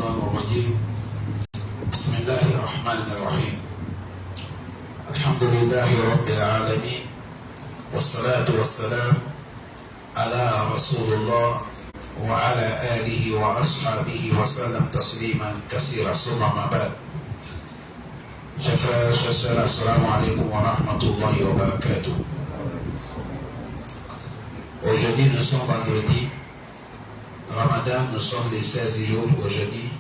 الشيطان الرجيم بسم الله الرحمن الرحيم الحمد لله رب العالمين والصلاة والسلام على رسول الله وعلى آله وأصحابه وسلم تسليما كثيرا ثم ما بعد. Chers frères, chers sœurs, assalamu alaikum wa rahmatullahi wa barakatuh. Aujourd'hui, nous sommes vendredi. Ramadan, nous sommes les 16 jours aujourd'hui.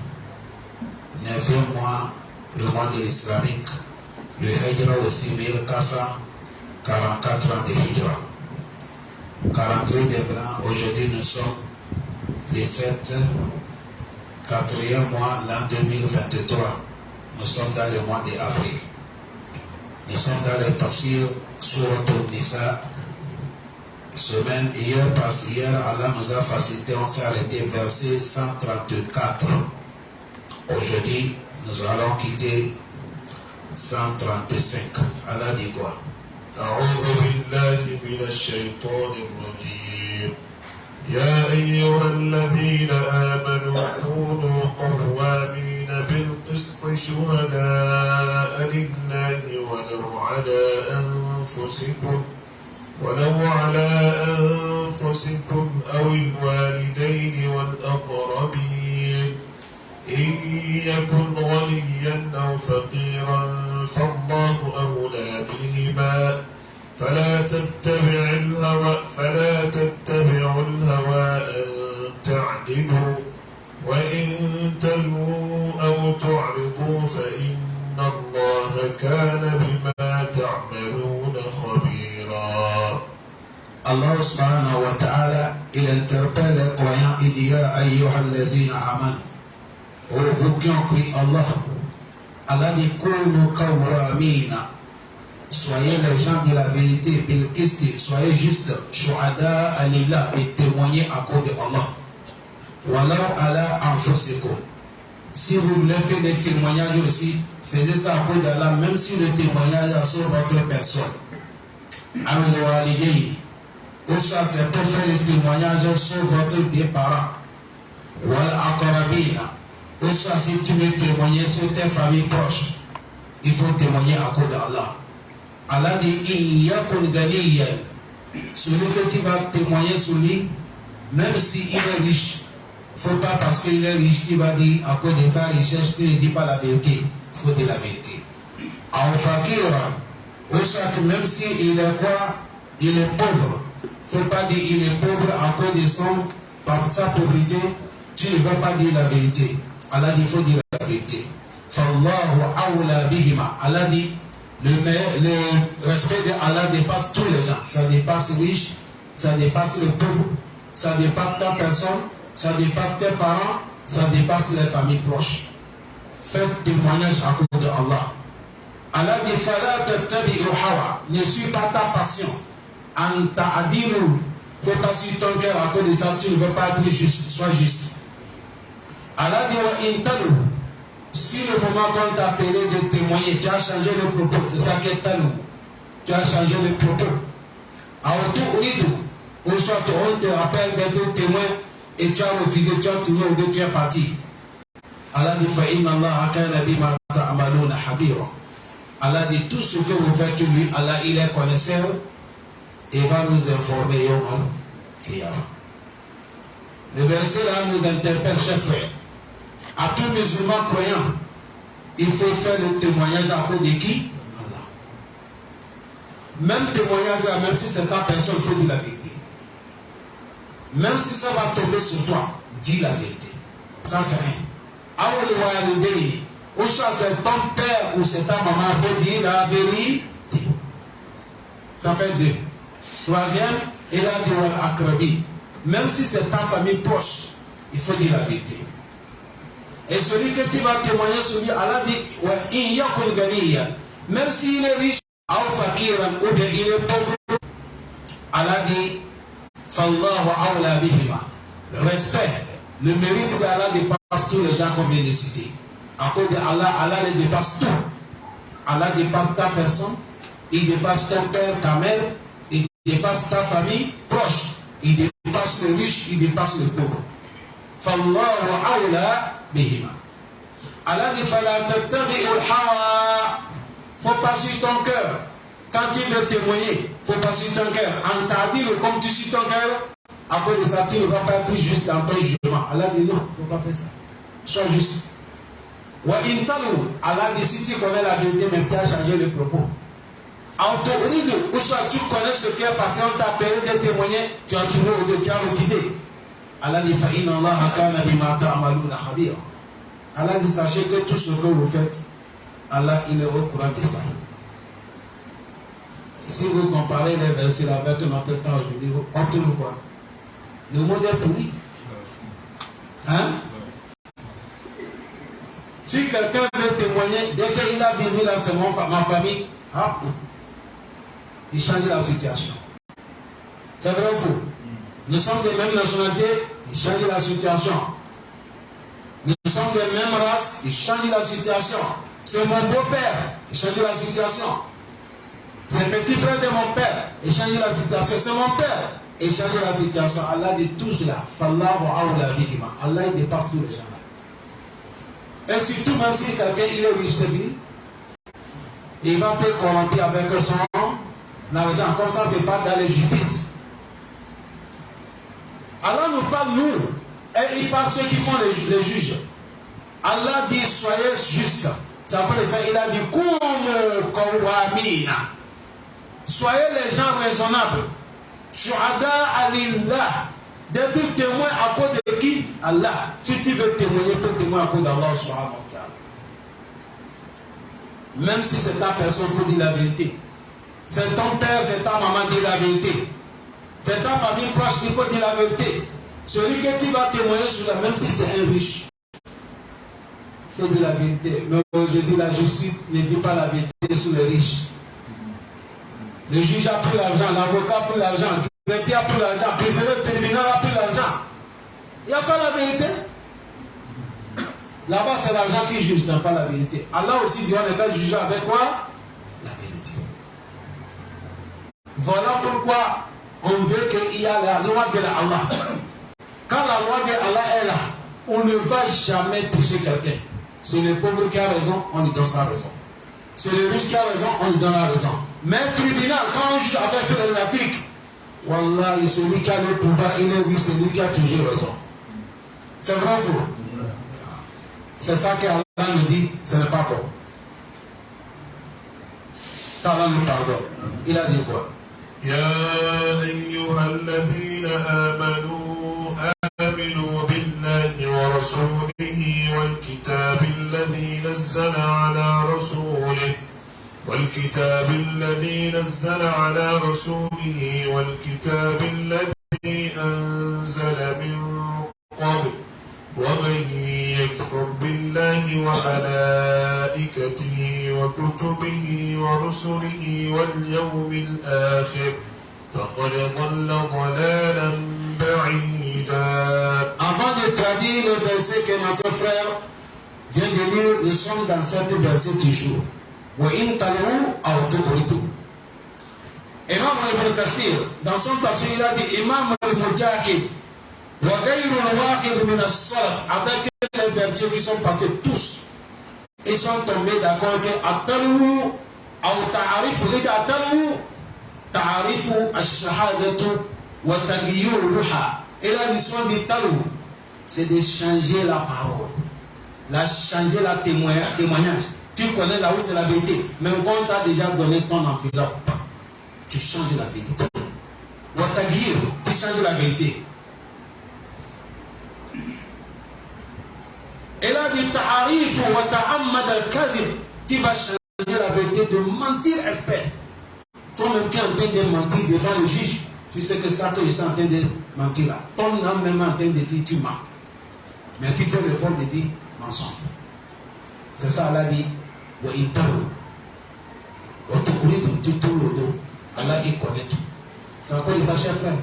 9e mois, le mois de l'islamique. Le Hijra aussi 1444 ans de Hijra. 43 des blancs. Aujourd'hui, nous sommes les 7, 4e mois, l'an 2023. Nous sommes dans le mois d'avril. Nous sommes dans le tafsir Surat An-Nisa. Semaine, hier, Allah nous a facilité, on s'est arrêté verset 134. Aujourd'hui, nous allons quitter 135. Allah dit quoi? أعوذ بالله من الشيطان الرجيم يا أيها الذين آمنوا كونوا قوامين بالقسط شهداء لله ولو على أنفسكم أو الوالدين والأقربين إن يكن غنيا أو فقيرا فالله أولى بهما فلا تتبعوا الهوى أن تعدلوا وإن تلووا أو تعرضوا فإن الله كان بما تعملون خبيرا. Allah subhanahu wa ta'ala, il interpelle les croyants, il dit Ya ayyuhal lazina aman. Oh, vous qui ont cru Allah. Allah dit Kounu qawwamina. Soyez les gens de la vérité, bil qisti, soyez juste, shuhada alillah, et témoignez à cause de Allah. Walau ala anfusikum. Si vous voulez faire des témoignages aussi, faisez ça à cause d'Allah, même si le témoignage est sur votre personne. Amin walidaini. Ou soit c'est pour faire des témoignages sur votre des parents. Wal aqrabina. Ou soit si tu veux témoigner sur tes familles proches, il faut témoigner à cause d'Allah. Allah dit in yakun ganiyan. Celui que tu vas témoigner sur lui, même s'il est riche, il ne faut pas parce qu'il est riche, tu vas dire à cause de sa richesse, tu ne dis pas la vérité. Il faut dire la vérité. En fakira, ou soit même s'il est quoi? Il est pauvre. Il ne faut pas dire il est pauvre à cause de par sa pauvreté, tu ne vas pas dire la vérité. Allah dit il faut dire la vérité. Fallahu awla bihima. Allah dit le respect de Allah dépasse tous les gens. Ça dépasse les riches, ça dépasse les pauvres, ça dépasse ta personne, ça dépasse tes parents, ça dépasse les familles proches. Faites témoignage à cause de Allah. Allah dit fala tattabi'u hawa. Ne suis pas ta passion. An ta'adilu. Fais pas sur ton cœur à cause de ça, tu ne veux pas être juste. Sois juste. Allah dit wa in talu. Si le moment qu'on t'a appelé de témoigner, tu as changé le propos, c'est ça qui est talou. Tu as changé le propos. Ou soit on te rappelle d'être témoin et tu as refusé, tu as tourné ou tu es parti. Allah dit fa inna Allah kana bima ta'maluna habira. Allah dit tout ce que vous faites lui, Allah il est connaisseur et va nous informer yawmal qiyamah. Le verset là nous interpelle, chers frères. À tout musulman croyant, il faut faire le témoignage à cause de qui? Allah. Même témoignage, même si c'est ta personne, il faut dire la vérité. Même si ça va tomber sur toi, dis la vérité. Ça c'est rien. Ou soit c'est ton père ou c'est ta maman, il faut dire la vérité. Ça fait 2. Troisième, il a dit wal akrabi. Même si c'est ta famille proche, il faut dire la vérité. Et celui que tu vas témoigner sur lui, Allah dit même s'il est riche, ou bien il est pauvre, Allah dit le respect, le mérite d'Allah dépasse tous les gens qu'on vient de citer. À cause de Allah, Allah le dépasse tout. Allah dépasse ta personne, il dépasse ton père, ta mère, il dépasse ta famille proche, il dépasse les riches, il dépasse les pauvres. bihima. Allah dit fala tattabi'ul hawa. Faut pas suivre ton cœur. Quand tu veux témoigner, faut pas suivre ton cœur. En t'habille comme tu suis ton cœur, après de ça, tu ne vas pas être juste dans ton jugement. Allah dit non, faut pas faire ça. Sois juste. Wa intalu. Allah dit si tu connais la vérité, mais tu as changé le propos. Autoride, ou soit tu connais ce qui est passé, on t'a appelé de témoigner, tu as tourné ou tu as refusé. Allah dit fa inna Allah kana bima ta'maluna khabir. Allah dit sachez que tout ce que vous faites, Allah il est au courant de ça. Si vous comparez les versets avec notre temps aujourd'hui, on trouve quoi? Le monde est pourri. Hein? Si quelqu'un veut témoigner, dès qu'il a vécu là, c'est ma famille, hop, il change la situation. C'est vrai ou faux? Nous sommes des mêmes nationalités, il change la situation. Nous sommes des mêmes races, il change la situation. C'est mon beau-père, il change la situation. C'est le petit frère de mon père, il change la situation. C'est mon père, il change la situation. Allah dit tout cela. Allah il dépasse tous les gens là. Et surtout, même si quelqu'un il est riche, c'est fini. Il va te corrompre avec son argent. Comme ça, c'est pas dans la justice. Allah nous parle, nous, et il parle ceux qui font les juges. Allah dit soyez justes. C'est après ça, il a dit soyez les gens raisonnables. Shuhada alillah. D'être témoin à cause de qui? Allah. Si tu veux témoigner, il faut témoigner à cause d'Allah subhanahu wa ta'ala. Même si c'est ta personne, il faut dire la vérité. C'est ton père, c'est ta maman, dit la vérité. C'est ta famille proche, il faut dire la vérité. Celui que tu vas témoigner sur la, même si c'est un riche, il faut dire la vérité. Mais aujourd'hui, la justice ne dit pas la vérité sur les riches. Le juge a pris l'argent, l'avocat a pris l'argent, le directeur a pris l'argent, le président du tribunal a pris l'argent. Il n'y a pas la vérité. Là-bas, c'est l'argent qui juge, ce n'est pas la vérité. Allah aussi dit, on est jugé avec quoi? La vérité. Voilà pourquoi on veut qu'il y ait la loi de Allah. Quand la loi de Allah est là, on ne va jamais toucher quelqu'un. C'est le pauvre qui a raison, on lui donne sa raison. C'est le riche qui a raison, on lui donne la raison. Mais le tribunal, quand on juge avec l'électrique, Wallah, celui qui a le pouvoir, il est riche, c'est lui qui a toujours raison. C'est vrai ou faux? C'est ça qu'Allah nous dit, ce n'est pas bon. qu'Allah nous pardonne. Il a dit quoi? يا أيها الذين آمنوا آمنوا بالله ورسوله والكتاب الذي نزل على رسوله والكتاب الذي نزل على رسوله والكتاب الذي أنزل من قبل ومن يكفر بالله وملائكته وكتبه ورسله واليوم الآخر فقد ضل ضلالا بعيدا. Avant de traduire le verset que notre frère vient de lire, nous sommes dans cet verset toujours. وَإِن تَلْوُوا أَوْ تُبْرِدُوا. Imam Ibn Kathir, dans son tafsir, il a dit Imam al-Mujahid وغير الواحد من السلف, avec les vertus qui sont passés tous, ils sont tombés d'accord que Atalu ou Ta'arifu, il dit Atalu Ta'arifu al-Shahadatu wa Taghyiruha. Et la mission du Talu, c'est de changer la parole, changer la témoignage. Tu connais là où c'est la vérité, même quand on t'a déjà donné ton enveloppe, tu changes la vérité. Wa Taghyiru, tu changes la vérité. Elle a dit ta'arif wa ta'ammad al-kazib, tu vas changer la vérité de mentir expert. Toi-même qui es en train de mentir devant le juge, tu sais que ça que je suis en train de mentir là. Ton âme même en train de dire tu mens. Mais tu fais l'effort de dire mensonge. C'est ça, Allah dit wa intaru. Wa tuqridu, tu tournes le dos. Allah il connaît tout. C'est encore de ça, cher frère.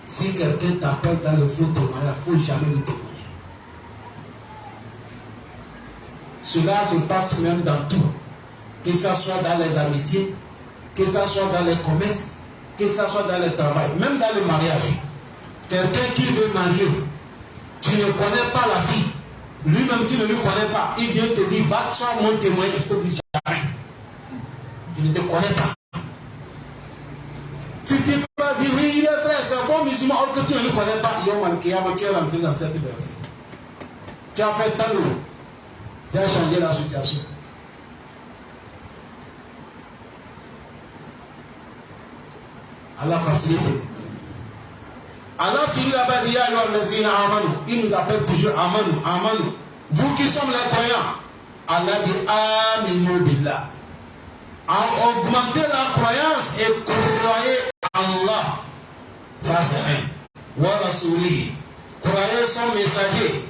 Si quelqu'un t'appelle dans le faux témoignage, il ne faut jamais le témoigner. Cela se passe même dans tout, que ce soit dans les amitiés, que ce soit dans les commerces, que ce soit dans le travail, même dans le mariage. Quelqu'un qui veut marier, tu ne connais pas la fille, Lui-même, tu ne lui connais pas. Il vient te dire, va, sois mon témoin, il faut dire jamais. Je ne te connais pas. Tu ne peux pas dire, oui, il est vrai, c'est un bon musulman, alors que tu ne le connais pas. Tu es rentré dans cette version. Tu as fait tant de. Tu as changé la situation. Allah facilite. Allah finit là-bas, il nous appelle toujours Amanu, Amanu. Vous qui sommes les croyants, Allah dit Aminu Billah. Augmentez la croyance et croyez Allah. Ça c'est un. Wa Rasulihi. Croyez son messager.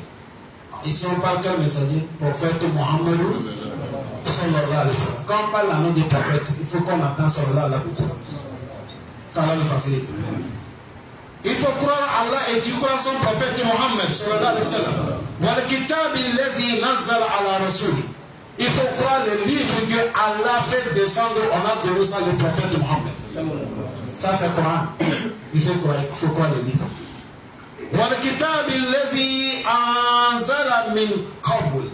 Ils sont pas quel messager? Prophète Mohammed sallallahu alayhi wa sallam. Quand on parle le nom du prophète, il faut qu'on attende sallallahu alayhi wa sallam. Quand Allah le facilite. Il faut croire à Allah et tu crois son prophète Mohammed sallallahu alayhi wa sallam. Wal kitabi allazi nazzala ala rasuli. Il faut croire le livre que Allah fait descendre, on a donné ça le prophète Mohammed. Ça c'est Coran. Il faut croire le livre. Wal kitabi allazi anzala min qabl.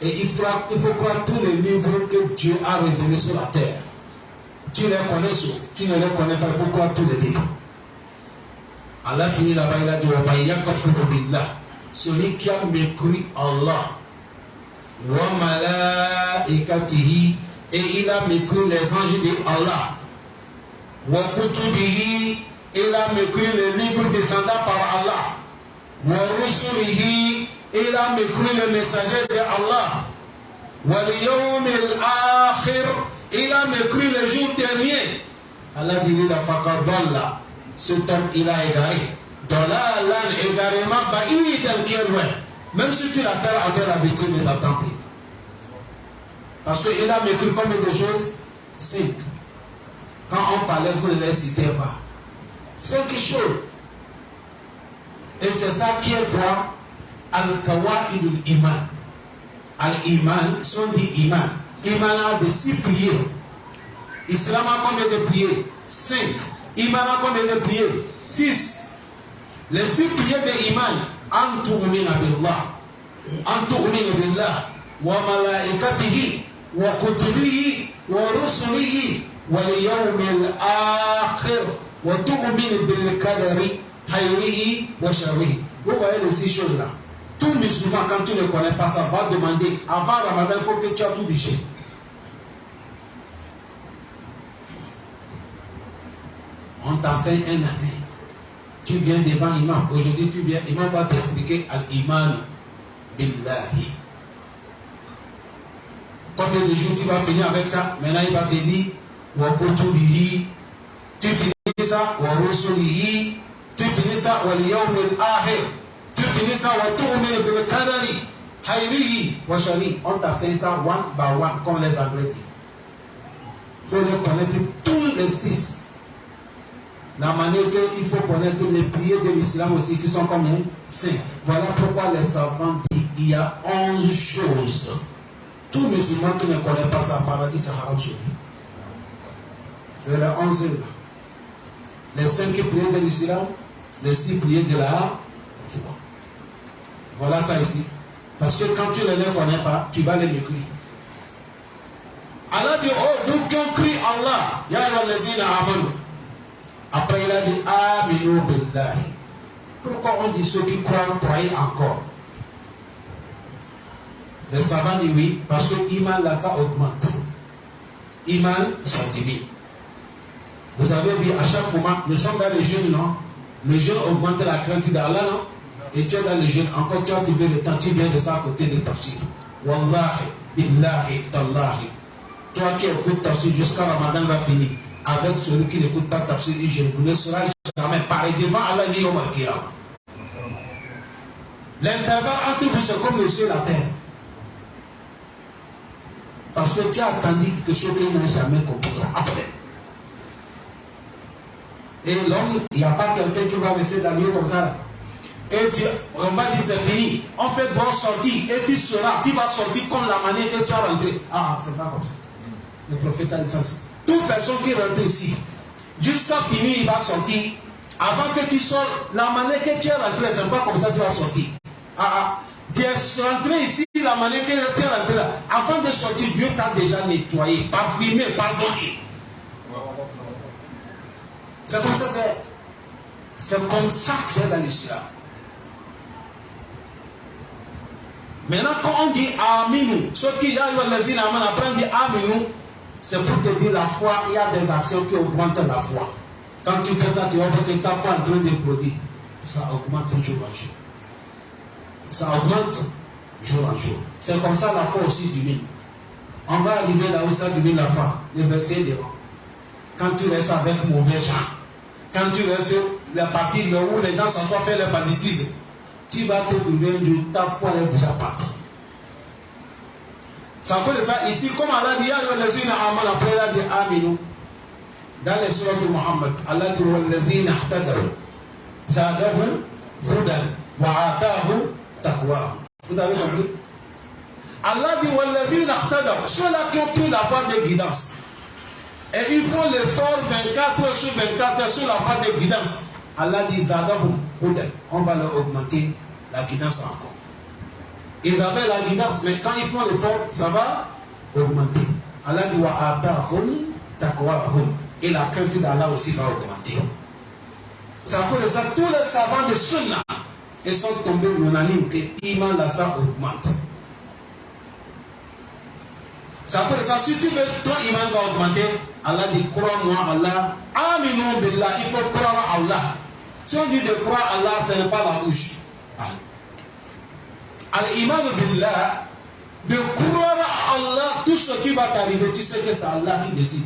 Et il faut croire tous les livres que Dieu a révélés sur la terre. Tu les connais, tu ne les connais pas, il faut croire tous les livres. Allah finit là-bas, il a dit celui qui a mépris Allah, wa malaikatihi, et il a mépris les anges de Allah, wa kutubihi, il a mépris les livres descendants par Allah, wa rusulihi, il a mépris le messager de Allah, wa liyawmil akhir, il a mépris le jour dernier. Allah dit la faqadalla. Cet homme, il a égaré. Dalalan, égarément, ba'idan qui est loin. Même si tu l'appelles avec l'habitude, ne t'attends plus. Parce qu'il a mépris combien de choses? 5. Quand on parlait, vous ne les citez pas. 5 choses. Et c'est ça qui est quoi? Al-Kawa'idul Iman. Al-Iman, sont dit Iman. Iman a de 6 prières. Islam a combien de prières? 5. Iman a combien de prières? 6. Les 6 prières de Iman. Antu'mina billah. Antu'mina billah. Wa malaikatihi. Wa kutubihi. Wa rusulihi. Wa liyawmil akhir. Wa tu'mina bil qadari. Hayrihi wa sharrihi. Vous voyez les 6 choses là. Tout musulman, quand tu ne connais pas ça, va demander. Avant Ramadan, il faut que tu aies tout biché. On t'enseigne un à un. Tu viens devant l'imam. Aujourd'hui, tu viens, l'imam va t'expliquer al-iman billahi. Combien de jours tu vas finir avec ça? Maintenant, il va te dire wa kutubihi. Tu finis ça wa rusulihi. Tu finis ça wa liyawmil akhir. Tu finis ça wa tu'minu bil qadari hayrihi wa sharrihi. On t'enseigne ça one by one, comme les Anglais disent. Il faut les connaître tous les 6. La manière qu'il faut connaître les prières de l'islam aussi, qui sont combien? 5. Voilà pourquoi les savants disent qu'il y a 11 choses. Tout musulman qui ne connaît pas ça, paradis, c'est haram sur lui. C'est les 11 là. Les 5 prières de l'islam, les 6 prières de la foi. Voilà ça ici. Parce que quand tu ne les connais pas, tu vas les mécrire. Allah dit, oh, vous qui ont cru Allah, ya ayyuhallazina amanu. Après il a dit Aminu billahi. Pourquoi on dit ceux qui croient, croyez encore? Les savants disent oui, parce que Iman là ça augmente. Iman ça diminue. Vous avez vu à chaque moment, nous sommes dans les jeûnes, non? Le jeûne augmente la crainte d'Allah, non? Et tu es dans les jeûnes, encore tu as trouvé le temps, tu viens de ça à côté de tafsir. Wallahi, billahi, tallahi. Toi qui écoutes tafsir jusqu'à Ramadan va finir. Avec celui qui n'écoute pas tafsir, je ne vous laisserai jamais parler devant Allah ni au Malkiyama. L'intervalle entre vous, c'est comme le ciel et la terre. Parce que tu as attendu quelque chose qu'il n'a jamais compris ça après. Et l'homme, il n'y a pas quelqu'un qui va rester dans l'eau comme ça. Et on va dire c'est fini. On fait bonne sortie. Et tu seras, tu vas sortir comme la manière que tu as rentré. Ah, c'est pas comme ça. Le prophète a dit ça. Toute personne qui rentre ici, jusqu'à finir, il va sortir. Avant que tu sortes, la manière que tu es rentré, c'est pas comme ça que tu vas sortir. Tu es rentré ici, la manière que tu es rentré là. Avant de sortir, Dieu t'a déjà nettoyé, parfumé, pardonné. C'est comme ça, c'est comme ça que c'est dans l'islam. Maintenant, quand on dit Aminu, ceux qui après on dit Aminu, c'est pour te dire la foi, il y a des actions qui augmentent la foi. Quand tu fais ça, tu vas voir que ta foi est en train de produire. Ça augmente jour en jour. Ça augmente jour en jour. C'est comme ça la foi aussi diminue. On va arriver là où ça diminue la foi. Le verset devant. Quand tu restes avec mauvais gens, quand tu restes la partie où les gens s'assoient faire le banditisme, tu vas te trouver un jour, ta foi est déjà partie. Ça fait ça ici, comme Allah dit, après il a dit Aminu. Dans les sourates de Muhammad, Allah dit Wallazina ihtadaw zadahum hudan wa atahum taqwa. Vous avez compris? Allah dit Wallazina ihtadaw, ceux-là qui ont pris la voie de guidance. Et ils font l'effort 24 heures sur 24 heures sur la voie de guidance. Allah dit zadahum hudan, on va leur augmenter la guidance encore. Ils avaient la guidance, mais quand ils font l'effort, ça va augmenter. Allah dit wa atahum taqwa. Et la crainte d'Allah aussi va augmenter. Ça fait ça, tous les savants de Sunna, ils sont tombés unanimes que l'iman là, ça augmente. Ça fait ça, si tu veux, ton iman va augmenter. Allah dit, crois-moi Allah. Aminu billah, il faut croire à Allah. Si on dit de croire à Allah, ce n'est pas la bouche. Al-iman billah, de croire à Allah, tout ce qui va t'arriver, tu sais que c'est Allah qui décide.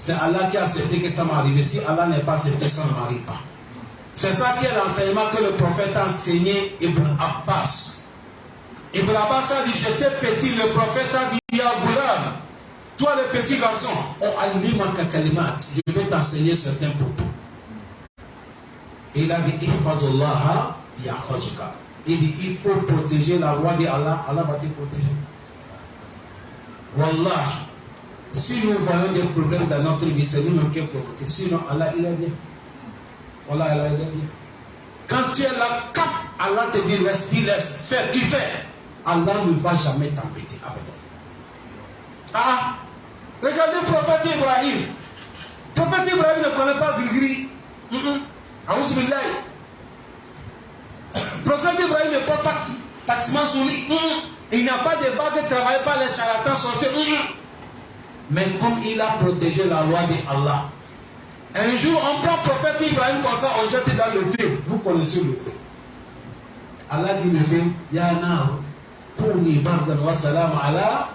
C'est Allah qui a accepté que ça m'arrive. Si Allah n'est pas accepté, ça ne m'arrive pas. C'est ça qui est l'enseignement que le prophète a enseigné Ibn Abbas. Ibn Abbas a dit, j'étais petit, le prophète a dit, Ya Ghulam, toi le petit garçon, je vais t'enseigner certains propos. Et il a dit, Ihfazullah yahfazuka. Il dit, il faut protéger la loi d'Allah, Allah va te protéger. Wallah. Si nous voyons des problèmes dans notre vie, c'est nous-mêmes qui provoquons. Sinon, Allah, il est bien. Allah, Allah, il est bien. Quand tu es là, cap, Allah te dit, laisse, tu laisses, fais, tu fais. Allah ne va jamais t'embêter avec elle. Ah, regardez le prophète Ibrahim. Le prophète Ibrahim ne connaît pas Gris. Le prophète Ibrahim ne porte pas taxement sous lui. Il n'a pas de bague travaillée par les charlatans sorciers. Mais comme il a protégé la loi d'Allah, un jour on prend le prophète Ibrahim comme ça, on jette dans le feu. Vous connaissez le feu. Allah dit le feu, Ya nar, kuni bardan wa salam ala.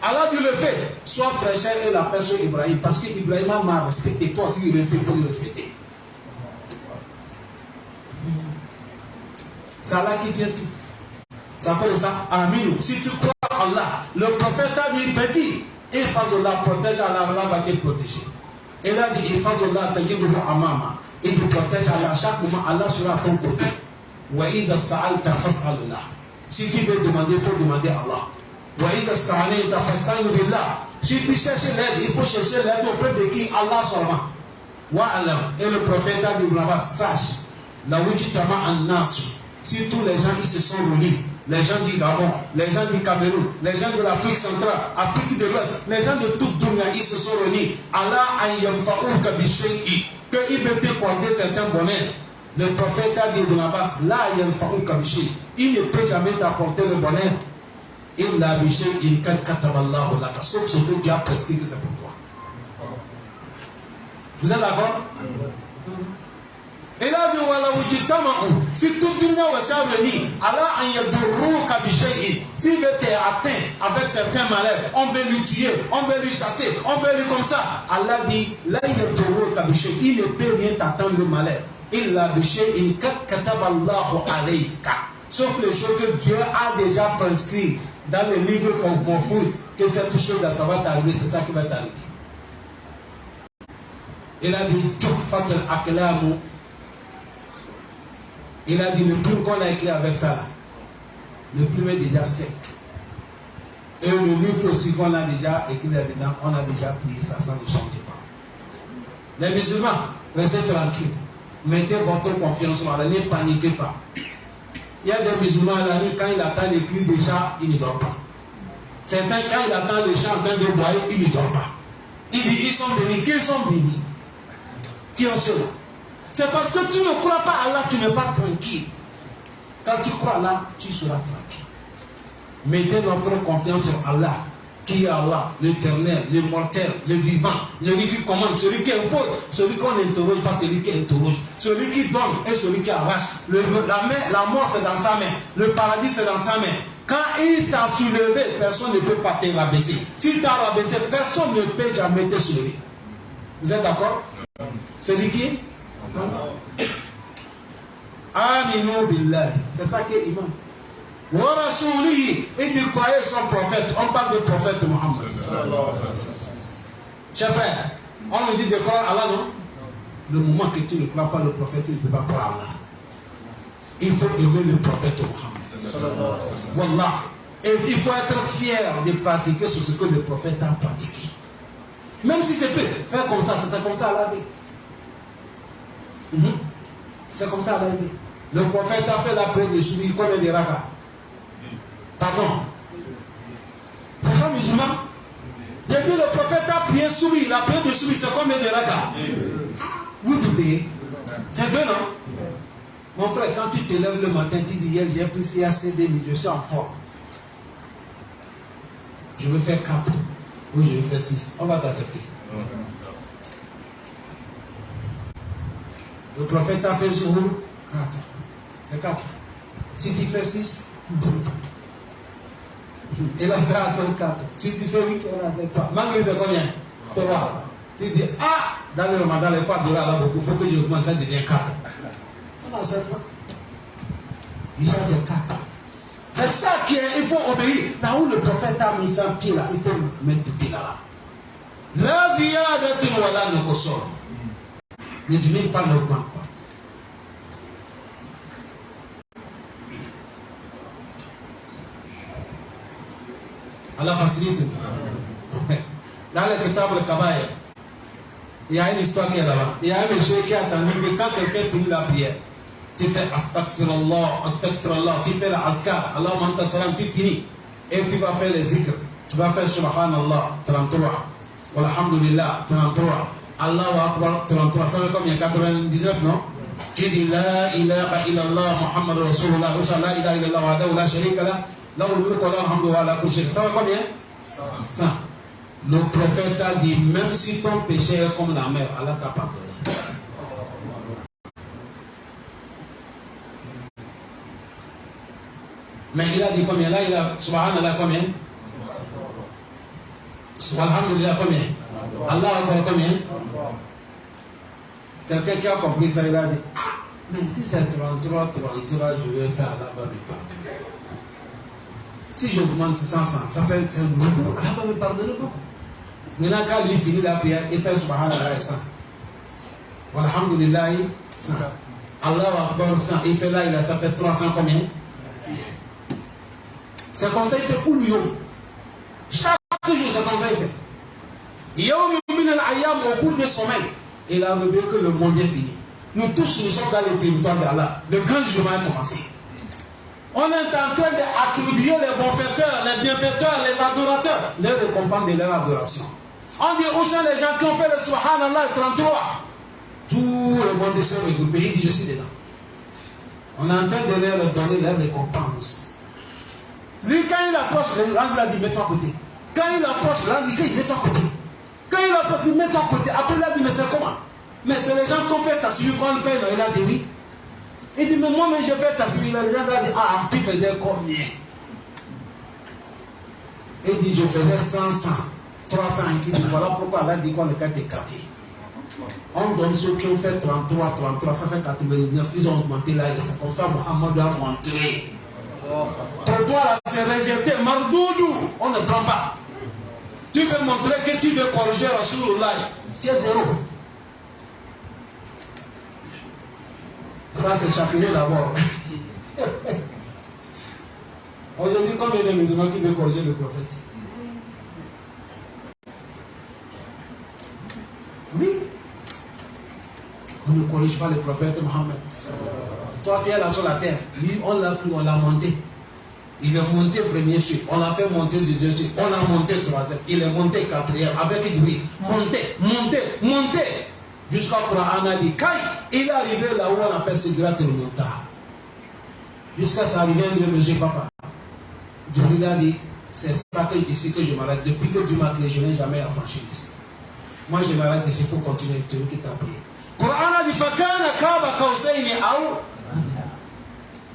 Allah dit le feu, sois fraîcheur et la paix sur Ibrahim, parce que Ibrahim m'a respecté. Toi aussi, le feu, il faut le respecter. C'est Allah qui tient tout. Ça fait ça, Aminu. Si tu crois à Allah, le prophète a dit petit. Et Fazollah protège Allah, Allah va te protéger. Et là, il dit Fazollah tajiduhu amama. Il te protège Allah. Chaque moment, Allah sera à ton côté. Wa iza sa'alta fas'alullah. Si tu veux demander, il faut demander à Allah. Wa iza sta'alayta fasta'inu billah. Si tu cherches l'aide, il faut chercher l'aide auprès de qui? Allah seulement. Wa alam. Et le prophète a dit, sache, la wujitama an-nasu. Si tous les gens ils se sont réunis, les gens du Gabon, les gens du Cameroun, les gens de l'Afrique centrale, Afrique de l'Ouest, les gens de toute Dunya, ils se sont réunis. Allah ayyamfa'uka bishay'i, qu'il veut t'accorder certains bonheurs. Le prophète a dit de la base, la ayyamfa'uka bishay'i, il ne peut jamais t'apporter le bonheur. Illa bishay'in kad kataballahu laka, sauf ce que Dieu a prescrit que c'est pour toi. Vous êtes d'accord? Et là, si tout le monde s'est réuni, Allah s'il veut t'atteindre avec certains malheurs, on veut lui tuer, on veut lui chasser, on veut lui comme ça. Allah dit, il ne peut rien t'attendre le malheur. Sauf les choses que Dieu a déjà prescrites dans le livre confus, que cette chose-là, ça va t'arriver, c'est ça qui va t'arriver. Il a dit, il a dit, le plume qu'on a écrit avec ça là, le plume est déjà sec. Et le livre aussi qu'on a déjà écrit là-dedans, on a déjà plié ça, ça ne change pas. Les musulmans, restez tranquilles. Mettez votre confiance en Allah, ne paniquez pas. Il y a des musulmans à la nuit, quand il attend les cris des chats, il ne dort pas. Certains, quand il attend les chats en train de boire, il ne dort pas. Il dit, ils sont venus. Qui sont venus? Qui ont ceux-là? C'est parce que tu ne crois pas à Allah, tu n'es pas tranquille. Quand tu crois à Allah, tu seras tranquille. Mettez notre confiance sur Allah, qui est Allah, l'éternel, l'immortel, le vivant, celui qui commande, celui qui impose, celui qu'on n'interroge pas, celui qui interroge, celui qui donne et celui qui arrache. La mort c'est dans sa main, le paradis c'est dans sa main. Quand il t'a soulevé, personne ne peut pas te rabaisser. S'il t'a rabaissé, personne ne peut jamais te soulever. Vous êtes d'accord? Celui qui? Aminu billahi. C'est ça qui est imam. Wa rasulihi. Il dit croyez son prophète. On parle de prophète Mohammed. Chers frères, on nous dit de croire Allah, non? Le moment que tu ne crois pas le prophète, tu ne peux pas croire Allah. Il faut aimer le prophète Mohammed. Wallah. Et il faut être fier de pratiquer sur ce que le prophète a pratiqué. Même si c'est peu, faire comme ça, c'est comme ça à la vie. C'est comme ça à la vie. Le prophète a fait la prière de Soubi, combien de rakas? Pardon. Les gens musulmans, j'ai dit le prophète a prié Soubi, la prière de Soubi, c'est combien de rakas? Vous doutez? C'est deux, non? Mon frère, quand tu te lèves le matin, tu dis hier, j'ai pris CACD, je suis en forme. Je vais faire 4 ou je vais faire 6. On va t'accepter. Le prophète a fait Zuhur 4. C'est 4. Si tu fais 6, il a fait Asr 4. Si tu fais 8, il a fait 3. Malgré c'est combien? 3. Tu dis, ah, dans le Ramadan, les fois de là, beaucoup, il faut que je commence à devenir 4. On n'accepte pas. Déjà, c'est 4. C'est ça qui est, il faut obéir. Là où le prophète a mis son pied là, il faut mettre le pied là. La ziyadatin wala nuqsan. Ne diminue pas, n'augmente pas. Allah facilite. Dans le Kitab al-Kabaïr, il y a une histoire qui est là-bas. Il y a un monsieur qui a attendu que quand quelqu'un finit la prière, tu fais astaghfirullah, astaghfirullah, tu fais la askar, Allahumma anta salam, tu finis. Et tu vas faire les zikr. Tu vas faire subhanallah, 33. Walhamdulillah, 33. Allahu Akbar, 33. Ça fait combien? 99, non? Tu dis la ilaha illallah, Muhammad Rasulullah, la ilaha illallah, wahdahu la sharika lah, lahul mulku wa lahul hamdu wa ala kulli shay. Ça fait combien? 100. Le prophète a dit, même si ton péché est comme la mer, Allah t'a pardonné. Mais il a dit combien? Là, il a subhanallah combien? Alhamdulillah combien? Allah Akbar combien? Quelqu'un qui a compris ça, il a dit, ah, mais si c'est 33, je vais faire Allah va me pardonner. Si je demande 100, ça fait beaucoup. Allah va me pardonner beaucoup. Maintenant, quand il finit la prière, il fait subhanallah et 100. Alhamdulillah, 100. Allah Akbar 100. Il fait là, ça fait 300 combien? C'est comme ça, il fait tout le yom. Chaque jour, c'est comme ça, il fait. Yom min al-ayyam, au cours des semaines, il a révélé que le monde est fini. Nous tous, nous sommes dans le territoire d'Allah. Le grand jugement a commencé. On est en train d'attribuer les bienfaiteurs, les adorateurs, les récompenses de leur adoration. On dit où sont les gens qui ont fait le subhanallah 33? Tout le monde s'est regroupé. Il dit, je suis dedans. On est en train de leur donner leurs récompenses. Lui, quand il approche, l'ange l'a dit, mets-toi à côté. Quand il approche, l'ange dit, mets-toi à côté. Quand il approche, mets-toi à côté. Après, il a dit, mais c'est comment? Mais c'est les gens qui ont fait ta suivi quand on paye. Il a dit oui. Il dit, mais moi-même, je fais ta suivi. Il a dit, ah, tu faisais combien? Il dit, je faisais 100, 300. Il dit, voilà pourquoi Allah dit qu'on est qu'à t'écarter. On donne ceux qui ont fait 33, ça fait 99. Ils ont augmenté là. C'est comme ça, Mohammed a montré. Pour toi, là, c'est rejeté. Mardoudou, on ne prend pas. Tu veux montrer que tu veux corriger Rasulullah. Tu es zéro. Ça, c'est chacun d'abord. Aujourd'hui, combien de musulmans qui veulent corriger le prophète? Oui. On ne corrige pas le prophète Mohammed. Toi, tu es là sur la terre. Lui, on l'a pris, on l'a monté. Il est monté premier chiffre. On l'a fait monter deuxième chiffre. On l'a monté troisième. Il est monté quatrième. Avec Jibril. Monté. Jusqu'à Quran a dit, Kai, il est arrivé là où on appelle Sidratul Muntaha. Jusqu'à ça arriver, il dit, monsieur papa. Jibril a dit, c'est ça que ici que je m'arrête. Depuis que Dieu m'a créé, je n'ai jamais affranchi ici. Moi, je m'arrête ici, il faut continuer. C'est lui qui t'a prié. Quran a dit, Fakana Kaba Kausayni Aou.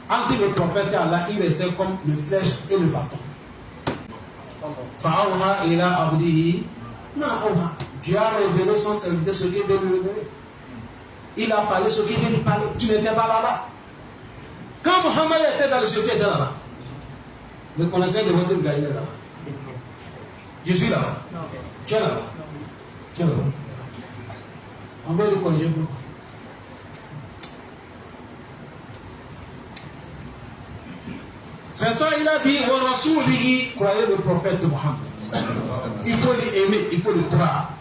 Entre le prophète et Allah, il restait comme le flèche et le bâton. Fa'awha ila abdihi ma'awha. Dieu a révélé son serviteur ce qu'il veut lui révéler. Il a parlé ce qu'il veut lui parler. Tu n'étais pas là-bas. Quand Mohammed était dans le ciel, tu étais là-bas. Le connaisseur de votre gars, il est là-bas. Je suis là-bas. Tu es là-bas. Tu es là-bas. On va le corriger pourquoi. C'est ça, il a dit, croyez le prophète Mohammed. Il faut l'aimer, il faut le croire.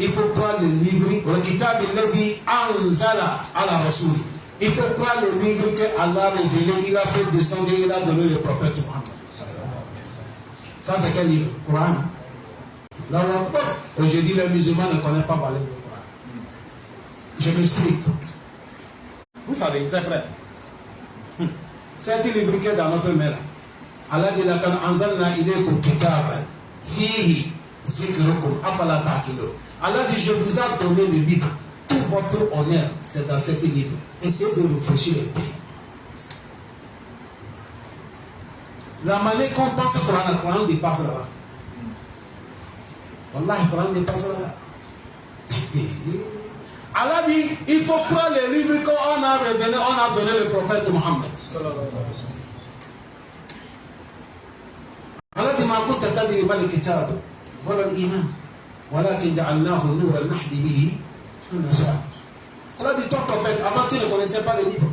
Il faut croire le livre, le kitab allazi anzala ala rasuli. Il faut croire le livre que Allah a révélé, il a fait descendre, il a donné le prophète Mohammed. Ça, c'est quel livre? Coran. Là, aujourd'hui, les musulmans ne connaissent pas parler le Coran. Je m'explique. Vous savez, c'est vrai. C'est un livre qui est dans notre main. Allah dit la kan anzalna ilaykum kitaban fihi zikrukum afala ta'qilun. Allah dit je vous ai donné le livre. Tout votre honneur, c'est dans cet livre. Essayez de réfléchir un peu. La manière qu'on pense au Coran, le Coran dépasse là-bas. Wallah, le Coran dépasse là-bas. Allah dit, il faut croire les livres qu'on a révélés, on a donné le prophète Mohammed. Allah dit, ma kunta tadri mal kitab wala al-iman walakin ja'alnahu nuran nahdi bihi man nasha. Allah dit, toi prophète, avant tu ne connaissais pas les livres.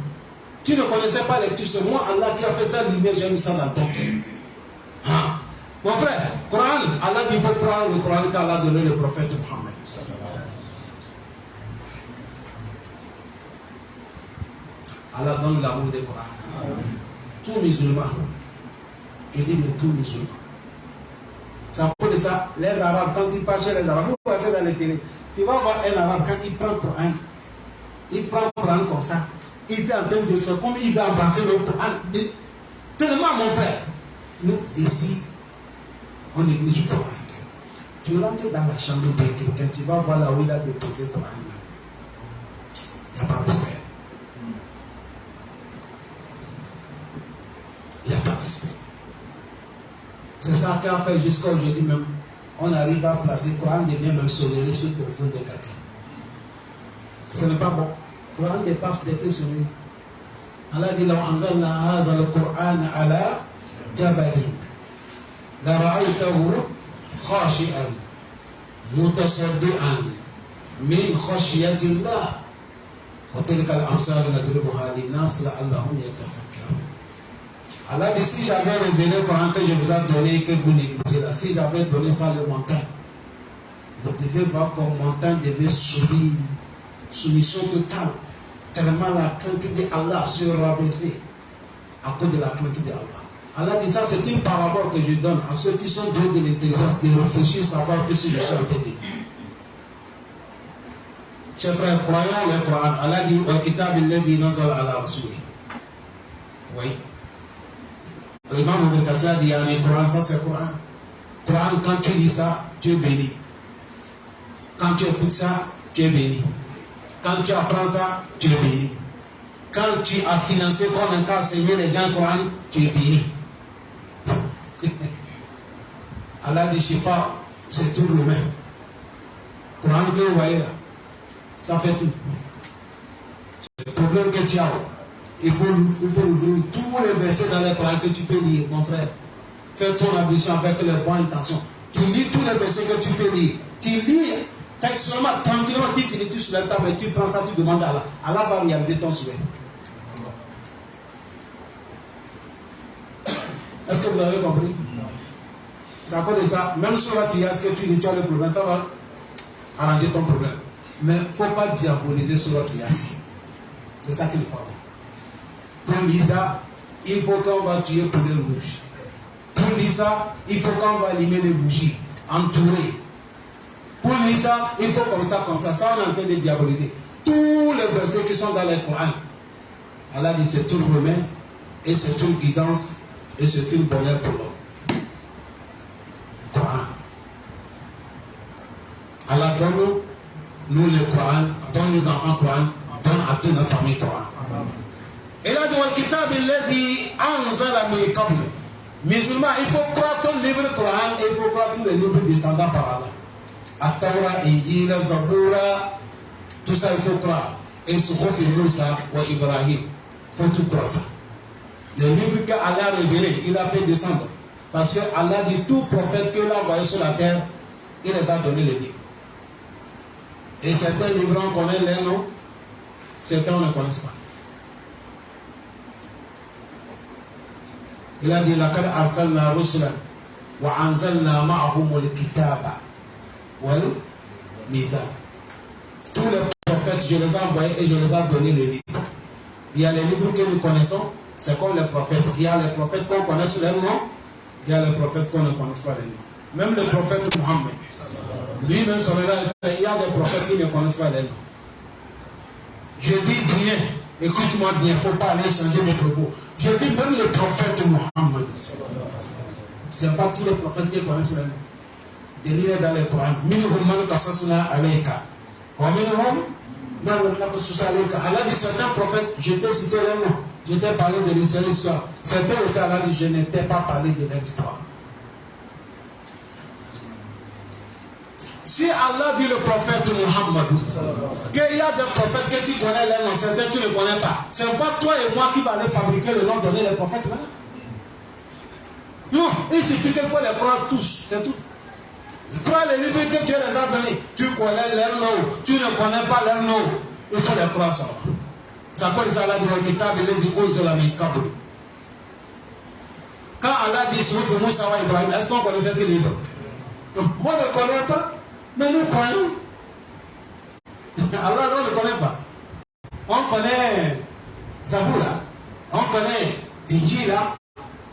Tu ne connaissais pas les lectures. C'est moi Allah qui a fait ça lumière, j'ai mis ça dans ton cœur. Hein? Mon frère, Coran, Allah dit, il faut croire le Coran qu'Allah a donné le prophète Mohammed. Allah donne l'amour des Coran. Tout musulman, il dit mais tout musulman. C'est à cause de ça, les Arabes, quand ils parlent chez les Arabes, vous passez dans les télé, tu vas voir un Arabe, quand il prend Coran, il prend Coran comme ça, il est en train de faire comme il va embrasser le Coran. Tellement, mon frère, nous ici, on néglige le Coran. Tu rentres dans la chambre de quelqu'un, tu vas voir là où il a déposé le Coran. Il n'y a pas de respect. Il n'y a pas de respect. C'est ça qu'a fait jusqu'à aujourd'hui même. On arrive à placer, le Coran devient même sonnerie sur le téléphone de quelqu'un. Ce n'est pas bon. Le Coran dépasse d'être sonnerie. Allah dit, لو أنزلنا هذا القرآن على جبل لرأيته خاشعا متصدعا من خشية الله وتلك الأمثال نضربها للناس لعلهم يتفكرون. Allah dit, si j'avais révélé le Coran que je vous ai donné et que vous négligez là, si j'avais donné ça aux montagnes, vous devez voir qu'une montagne devait subir soumission totale, tellement la crainte d'Allah se rabaisser à cause de la crainte d'Allah. Allah dit ça, c'est une parabole que je donne à ceux qui sont doués de l'intelligence de réfléchir, savoir que si je suis en tête de Dieu. Chers frères, croyons le Coran. Allah dit, wa kitab allazi nazala ala rasuli. Oui. L'imam Ibn Kathir dit, le Coran, ça c'est le Coran. Coran, quand tu lis ça, tu es béni. Quand tu écoutes ça, tu es béni. Quand tu apprends ça, tu es béni. Quand tu as financé comme un cas enseigner les gens le Coran, tu es béni. Allah dit, Shifa, c'est tout le même. Coran que vous voyez là, ça fait tout. Le problème que tu as, il faut ouvrir tous les versets dans les Coran que tu peux lire, mon frère. Fais ton ambition avec les bonnes intentions. Tu lis tous les versets que tu peux lire. Tu lis seulement, tranquillement, tu finis tout sur la table et tu prends ça, tu demandes à Allah. Allah va réaliser ton souhait. Est-ce que vous avez compris? C'est à cause de ça, même sur la tia, ce que tu dis, tu as le problème, ça va arranger ton problème. Mais il ne faut pas diaboliser sur la tia. C'est ça qui n'est pas bon. Pour lire ça, il faut qu'on va tuer pour les rouges. Pour lire ça, il faut qu'on va allumer les bougies, entourer. Pour lire ça, il faut comme ça, comme ça. Ça, on est en train de diaboliser. Tous les versets qui sont dans le Coran, Allah dit c'est une remède, et c'est une guidance, et c'est une bonheur pour l'homme. Coran. Allah donne nous le Coran, donne nos enfants Coran, donne à toute notre famille Coran. Et là, dans le kitab, il dit Anzala min qabl. Musulman, il faut croire ton livre Coran et il faut croire tous les livres descendants par Allah. At-Tawra, Injil, Zabura, tout ça il faut croire. Et Suhuf Moussa ou Ibrahim, il faut tout croire ça. Les livres qu'Allah a révélés, il a fait descendre. Parce que Allah dit tout prophète qu'il a envoyé sur la terre, il les a donné les livres. Et certains livres, on connaît les noms, certains on ne connaît pas. Il a dit laqad arsalna rusulan wa anzalna ma'ahumul kitaba wal mizan. Tous les prophètes, je les ai envoyés et je les ai donné les livres. Il y a les livres que nous connaissons, c'est comme les prophètes. Il y a les prophètes qu'on connaît sur leur nom, il y a les prophètes qu'on ne connaît pas les noms. Même le prophète Mohammed, lui-même, il y a des prophètes qui ne connaissent pas les noms. Je dis bien, écoute-moi bien, il ne faut pas aller changer mes propos. Je dis même le prophète Mohammed. Ce n'est pas tous les prophètes qui connaissent les noms. Des livres dans le Coran. Minhum man qasasna alayka. Wa minhum man lam naqsus alayka. Allah dit certains prophètes, je t'ai cité leur nom. Je t'ai parlé de l'histoire. Certains aussi, Allah dit, je ne t'ai pas parlé de leur histoire. Si Allah dit le prophète Mohammed, qu'il y a des prophètes que tu connais les noms, certains tu ne connais pas. Ce n'est pas toi et moi qui va aller fabriquer le nom, donner les prophètes là. Non, il suffit qu'il faut les croire tous, c'est tout. Crois les livres que Dieu les a donnés, tu connais leurs noms, tu ne connais pas leurs noms, il faut les croire ça. Ça s'appelle ça là dans le kitab et les icônes sur la Kabul. Quand Allah dit Suhuf Moussa wa Ibrahim, est-ce qu'on connaît ces livres? Moi je ne connais pas. Mais nous croyons. Allah, on ne connaît pas. On connaît Zabura, on connaît Injil,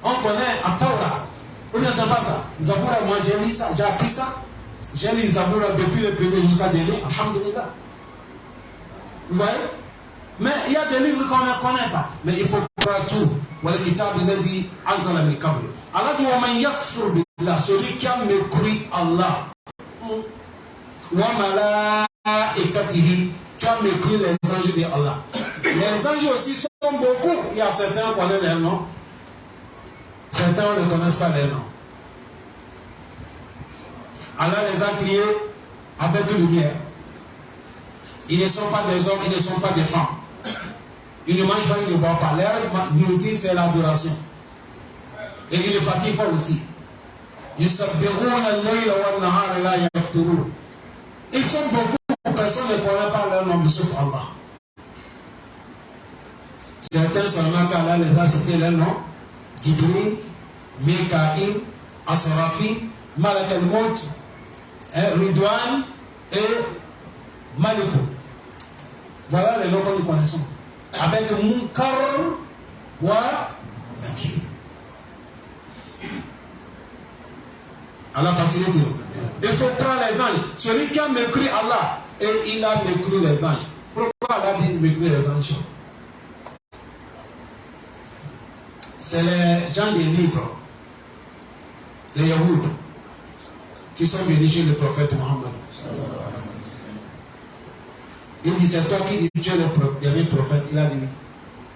on connaît At-Tawra. On ne sait pas ça. Zabura, moi j'ai lu ça, j'ai appris ça. J'ai lu Zabura depuis le premier jusqu'à dernier. Alhamdulillah. Vous voyez? Mais il y a des livres qu'on ne connaît pas. Mais il faut croire tout. Voilà le kitab allazi anzala min qabl. Allah dit wa man yakfur billah, celui qui a mépris Allah. Tu as mépris les anges de Allah. Les anges aussi sont beaucoup. Il y a certains qui connaissent leurs noms. Certains ne connaissent pas leurs noms. Allah les a créés avec lumière. Ils ne sont pas des hommes, ils ne sont pas des femmes. Ils ne mangent pas, ils ne boivent pas. Leur nourriture, c'est l'adoration. Et ils ne fatiguent pas aussi. Ils sont beaucoup, personne ne connaît pas leur nom sauf Allah. Certains seulement qu'Allah les a cité leur nom, Jibril, Mikaïl, Asrafi, Malak al-Maut, Ridwan et Malikou. Voilà les noms que nous connaissons. Avec Munkar wa Nakir. Allah facilite. Il faut prendre les anges. Celui qui a mépris Allah, et il a mépris les anges. Pourquoi Allah dit mépris les anges? C'est les gens des livres, les Yahoud, qui sont venus chez le prophète Mohammed. Il dit, c'est toi qui dis, tu es le dernier prophète. Il a dit,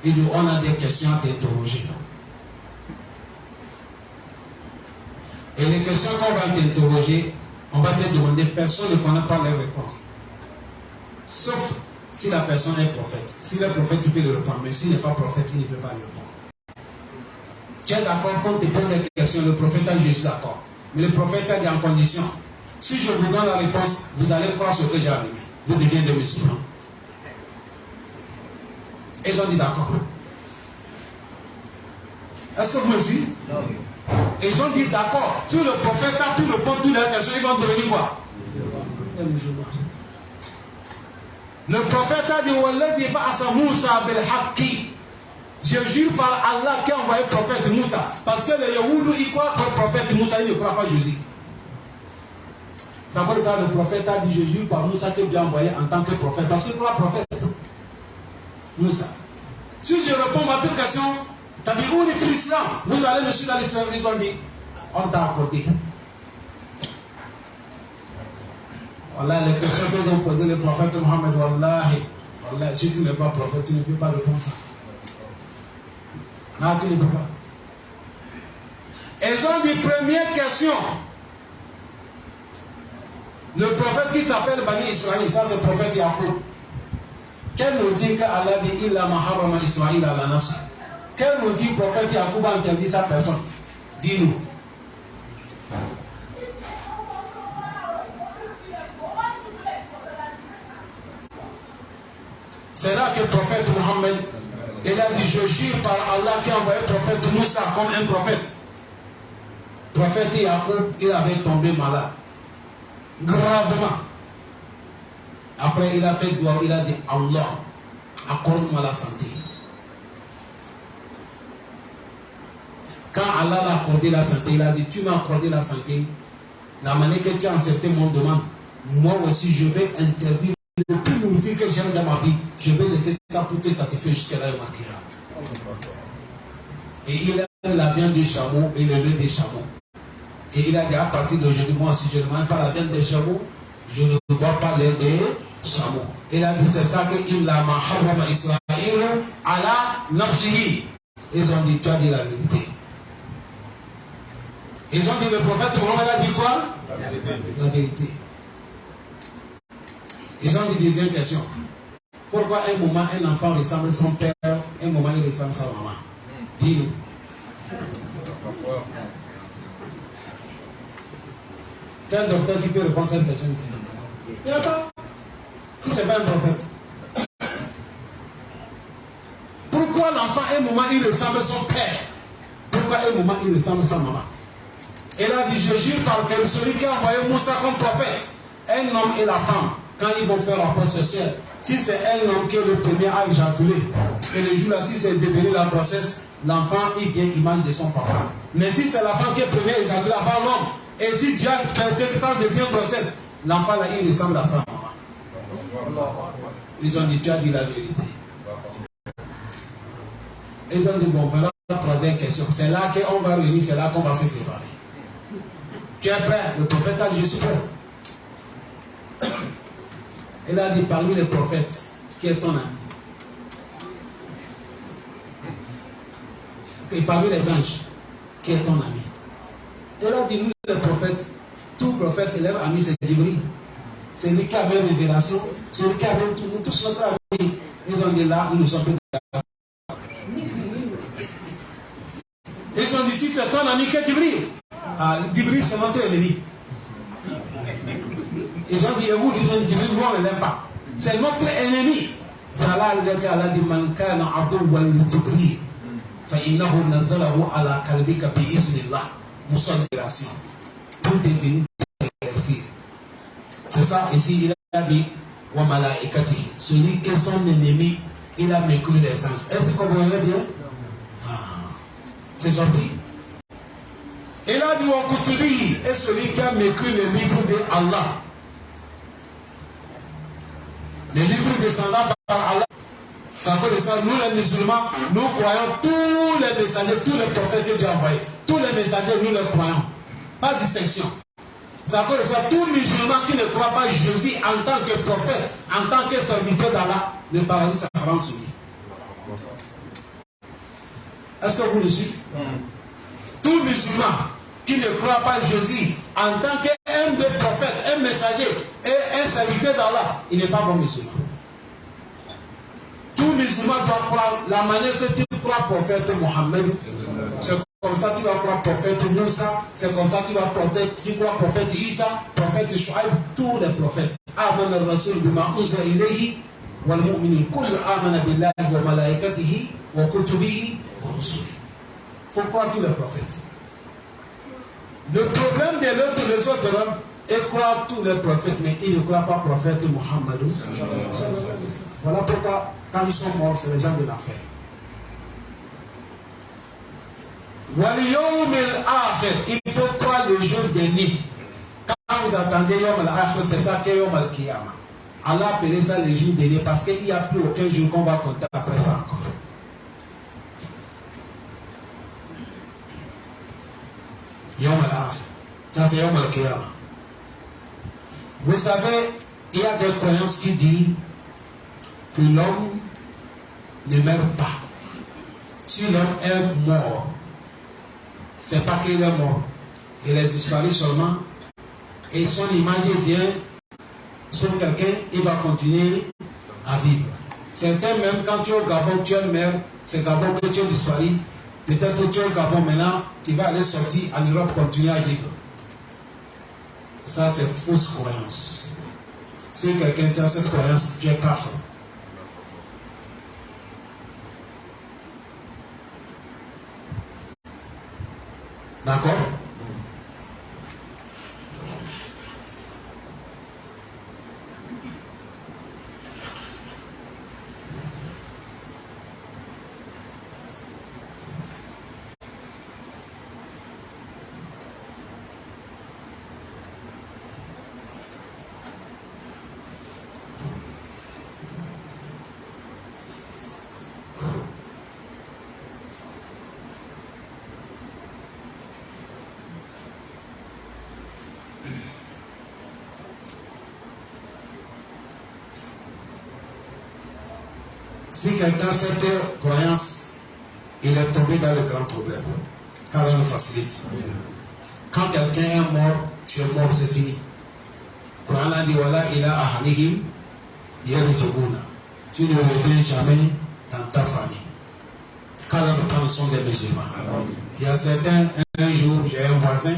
il dit, on a des questions à t'interroger. Et les questions qu'on va t'interroger, on va te demander, personne ne connaît pas les réponses. Sauf si la personne est prophète. Si le prophète, tu peux le répondre. Mais s'il n'est pas prophète, il ne peut pas le répondre. Tu es d'accord quand on te pose des questions, le prophète a dit, je suis d'accord. Mais le prophète a dit en condition, si je vous donne la réponse, vous allez croire ce que j'ai amené. Vous devenez des musulmans. Et ils ont dit d'accord. Est-ce que vous aussi? Non. Et ils ont dit d'accord. Si le prophète a pu répondre toutes les questions, ils vont devenir quoi? Des musulmans. Le prophète a dit Wallazi ba'asa Moussa bil haqqi. Je jure par Allah qui a envoyé le prophète Moussa. Parce que les Yahoudou, ils croient que le prophète Moussa, ils ne croient pas Jésus. Ça veut dire que le prophète a dit je jure par Moussa que Dieu a envoyé en tant que prophète. Parce qu'il croit prophète. Moussa. Si je réponds à votre question, t'as dit où est l'islam? Vous allez me suivre dans l'islam. Ils ont dit on t'a accordé. Voilà les questions qu'ils ont posées le prophète Mohammed. Wallahi, si tu n'es pas prophète, tu ne peux pas répondre ça. Non, tu ne peux pas. Ils ont dit première question. Le prophète qui s'appelle Bani Israël, ça c'est le prophète Yacoub. Quel nous dit qu'Allah dit Illa maharama Israël ala nafsi? Quel nous dit le prophète Yacoub a interdit sa personne? Dis-nous. C'est là que le prophète Mohammed, il a dit je jure par Allah qui a envoyé le prophète Moussa comme un prophète. Le prophète Yacoub, il avait tombé malade. Gravement. Après, il a fait gloire, il a dit Allah, accorde-moi la santé. Quand Allah l'a accordé la santé, il a dit tu m'as accordé la santé. La manière que tu as accepté mon demande, moi aussi je vais interdire le plus nourriture que j'aime dans ma vie. Je vais laisser ça pour te satisfaire jusqu'à là et il aime la viande des chameaux et le lait des chameaux. Et il a dit à partir d'aujourd'hui, moi si je ne mange pas la viande des chameaux, je ne bois pas le lait des chameaux. Il a dit c'est ça que il a maharama Israël ala nafsihi. Ils ont dit tu as dit la vérité. Ils ont dit le prophète Mohammed a dit quoi? La vérité. Ils ont dit deuxième question. Pourquoi un moment un enfant ressemble son père, un moment il ressemble sa maman? Dis-nous. Quel docteur qui peut répondre à cette question ici? Il n'y a pas. Qui c'est pas un prophète? Pourquoi l'enfant un moment il ressemble son père? Pourquoi un moment il ressemble sa maman? Il a dit je jure par celui qui a envoyé Moussa comme prophète, un homme et la femme, quand ils vont faire rapport sexuel, si c'est un homme qui est le premier à éjaculer, et le jour-là, si c'est devenu la grossesse, l'enfant, il vient image de son papa. Mais si c'est la femme qui est première à éjaculer avant l'homme, et si Dieu a permis que ça devient grossesse, l'enfant là, il ressemble à sa maman. Ils ont dit, tu as dit la vérité. Ils ont dit, bon, voilà la troisième question. C'est là qu'on va réunir, c'est là qu'on va se séparer. Tu es prêt? Le prophète a dit, je suis prêt. Il a dit parmi les prophètes, qui est ton ami? Et parmi les anges, qui est ton ami? Il a dit nous les prophètes, tout prophète et leur ami c'est Jibril. C'est lui qui avait une révélation, c'est lui qui avait tout, nous tous notre ami. Ils ont dit là, nous ne sommes plus d'accord. Ils ont dit si c'est ton ami, qu'est Jibril? Ah, Jibril c'est notre ennemi. Ils ont dit, ils ont dit, nous on ne l'aime pas. C'est notre ennemi. Allah dit, man kana aduwwan li Jibril, fa innahu nazzalahu ala qalbika bi iznillah. Musaddiration. Pour devenir éclairci. C'est ça, ici, il a dit, wa malaikatihi. Celui qui est son ennemi, il a méconnu les anges. Est-ce que vous voyez bien? C'est gentil. Il a dit, wa kutubihi. Et celui qui a méconnu le livre de Allah. Les livres descendants par Allah. Ça cause de ça, nous les musulmans, nous croyons tous les messagers, tous les prophètes que Dieu a envoyés. Tous les messagers, nous les croyons. Pas de distinction. Ça cause de ça, tout musulman qui ne croit pas Jésus en tant que prophète, en tant que serviteur d'Allah, le paradis sera sur lui. Est-ce que vous le suivez? Tout musulman qui ne croit pas Jésus en tant qu'un des prophètes, un messager et un serviteur d'Allah, il n'est pas bon musulman. Tout musulman doit croire la manière que tu crois prophète Mohammed. C'est comme ça que tu vas croire prophète Moussa, c'est comme ça que tu crois prophète Isa, prophète Shuaib, tous les prophètes. Amana al-Rasul bima unzila ilayhi wal mu'minun kullu amana billahi wa malaikatihi wa kutubihi wa rusulihi. Faut croire tous les prophètes. Le problème de l'autre, les autres, et croient tous les prophètes, mais ils ne croient pas prophète Mohammed. Voilà pourquoi, quand ils sont morts, c'est les gens de l'enfer. Il faut croire le jour dernier. Quand vous attendez Yom al-Akhir, c'est ça qu'est Yom al-Qiyamah. Allah a appelé ça le jour dernier parce qu'il n'y a plus aucun jour qu'on va compter après ça encore. Yom al-Akhir. Ça c'est Yom al-Qiyamah. Vous savez, il y a des croyances qui disent que l'homme ne meurt pas. Si l'homme est mort, c'est pas qu'il est mort. Il est disparu seulement et son image vient sur quelqu'un, il va continuer à vivre. Certains même quand tu es au Gabon, tu es mère, c'est Gabon que tu es disparu. Peut-être que tu es au Gabon maintenant, tu vas aller sortir en Europe, continuer à vivre. Ça c'est fausse croyance. Si quelqu'un tient cette croyance, tu es kafir. D'accord? Si quelqu'un a cette croyance, il est tombé dans le grand problème. Car on le facilite. Quand quelqu'un est mort, tu es mort, c'est fini. Le Coran a dit voilà, il a ahanihim, yarjibuna. Tu ne reviens jamais dans ta famille. Car les parents sont des musulmans. Il y a certains, un jour, j'ai un voisin,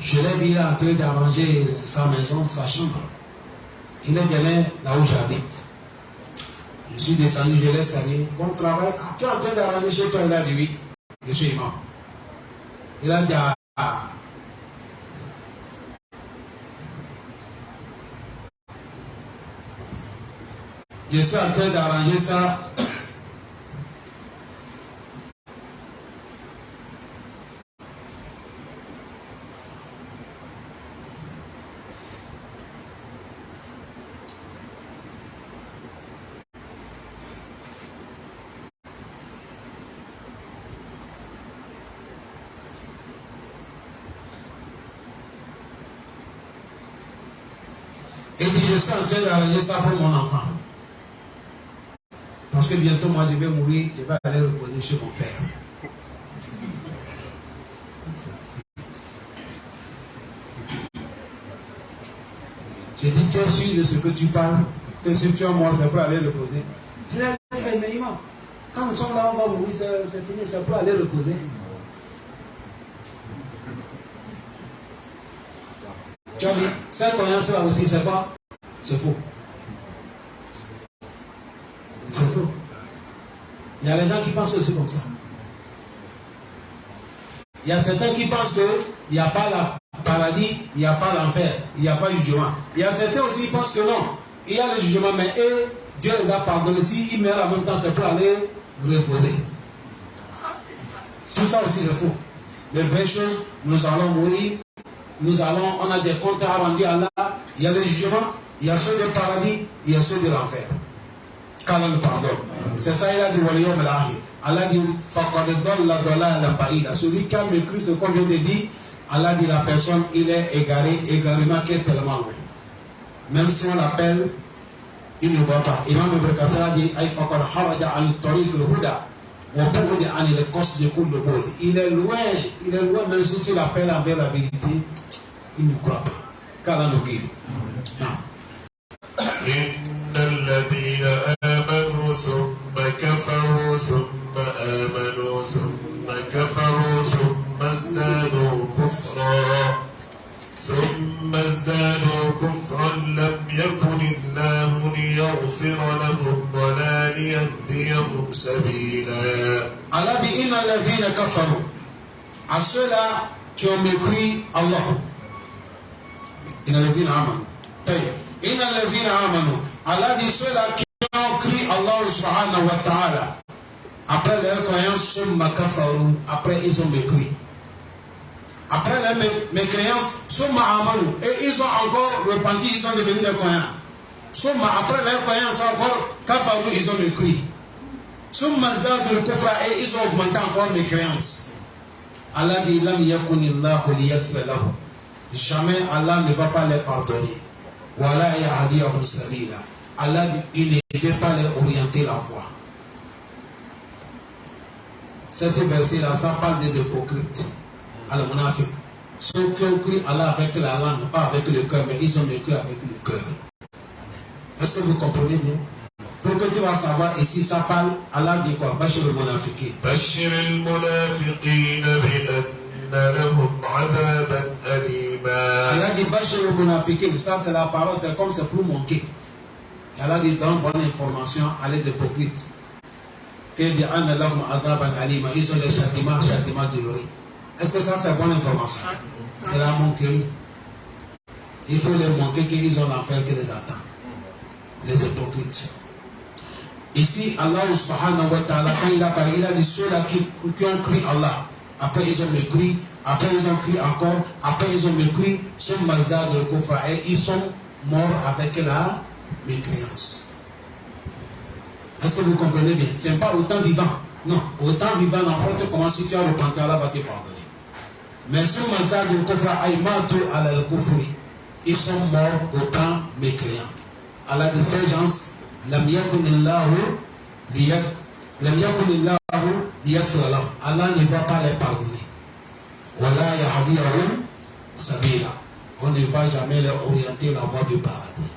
je l'ai vu en train d'arranger sa maison, sa chambre. Il est allé là où j'habite. Je suis descendu, je l'ai salué. Bon travail. Ah, tu es en train d'arranger chez toi, il a dit oui. Je suis imam. Il a dit ah. Je suis en train d'arranger ça. Et dit, je suis en train d'arranger ça pour mon enfant. Parce que bientôt, moi, je vais mourir, je vais aller reposer chez mon père. J'ai dit, tu es sûr de ce que tu parles, que si tu es mort, c'est pour aller reposer. Il a dit, mais imam, quand nous sommes là, on va mourir, c'est fini, c'est pour aller reposer. Tu as dit, cette croyance-là aussi, c'est pas? C'est faux. C'est faux. Il y a des gens qui pensent aussi comme ça. Il y a certains qui pensent qu'il n'y a pas le paradis, il n'y a pas l'enfer, il n'y a pas le jugement. Il y a certains aussi qui pensent que non, il y a le jugement, mais eux, Dieu les a pardonnés. S'ils meurent en même temps, c'est pour aller reposer. Tout ça aussi, c'est faux. Les vraies choses, nous allons mourir. On a des comptes à rendre à Allah. Il y a le jugement, il y a ceux du paradis, il y a ceux de l'enfer. qu'Allah nous pardonne. C'est ça, il a dit Waliyom al-Ahir. Allah dit celui qui a mécru ce qu'on vient de dire, Allah dit la personne, il est égaré, égarément qui est tellement loin. Même si on l'appelle, il ne voit pas. Imam Ibn Kassir a dit Aïfakar haraja an tariq al-huda wa bu'd an al-qasd de kull bu'd. Il est loin, même si tu l'appelles envers la vérité, il ne croit pas. Qu'Allah nous guide. Non. إن الذين آمنوا ثم كفروا ثم آمنوا ثم كفروا ثم ازدادوا كفرا لم يكن الله ليغفر لهم ولا ليهديهم سبيلا. Allah dit Inna allazina kafaru. À ceux-là qui ont mépris Allah. Allah dit ceux-là qui ont cru Allah subhanahu wa ta'ala après leur croyance, après ils ont mépris. Après leur mécréance, et ils ont encore repenti, ils sont devenus des croyants. Après leur croyance encore, kafaru, ils ont mépris. Et ils ont augmenté encore mes créances. Allah dit jamais Allah ne va pas les pardonner. Allah il ne veut pas les orienter la voie. Cette verset-là, ça parle des hypocrites. Al-Munafiq. Ceux qui ont cru Allah avec la langue, pas avec le cœur, mais ils ont cru avec le cœur. Est-ce que vous comprenez bien? Pour que tu vas savoir ici, ça parle, Allah dit quoi? Bashir al-Munafiqin. Bashir al-Munafiqin bi'anna lahum 'adaban alima. Allah dit Bashir al-Munafiqin. Ça, c'est la parole, c'est comme c'est pour manquer. Et Allah dit donne bonne information à les hypocrites. Que bi'anna lahum 'adaban alima. Ils ont les châtiments douloureux. Est-ce que ça, c'est bonne information? C'est la manquerie. Il faut les manquer qu'ils ont l'enfer qui les attend. Les hypocrites. Ici, Allah subhanahu wa ta'ala, quand il a parlé, il a dit ceux-là qui ont cru Allah. Après, ils ont mépris. Après, ils ont cru encore. Après, ils ont mépris. Sont mazda de Kofa. Et ils sont morts avec la mécréance. Est-ce que vous comprenez bien? Ce n'est pas autant vivant. Non. Autant vivant, n'importe comment, si tu as repenti, Allah va te pardonner. Mais sont mazda de Kofa, aïmatu ala al-kufri. Ils sont morts autant mécréants. Allah dit ces gens, lam yakun illahu liyaghfira lahum. Allah ne va pas les pardonner. Wala yahdiyahum sabila. On ne va jamais leur orienter la voie du paradis.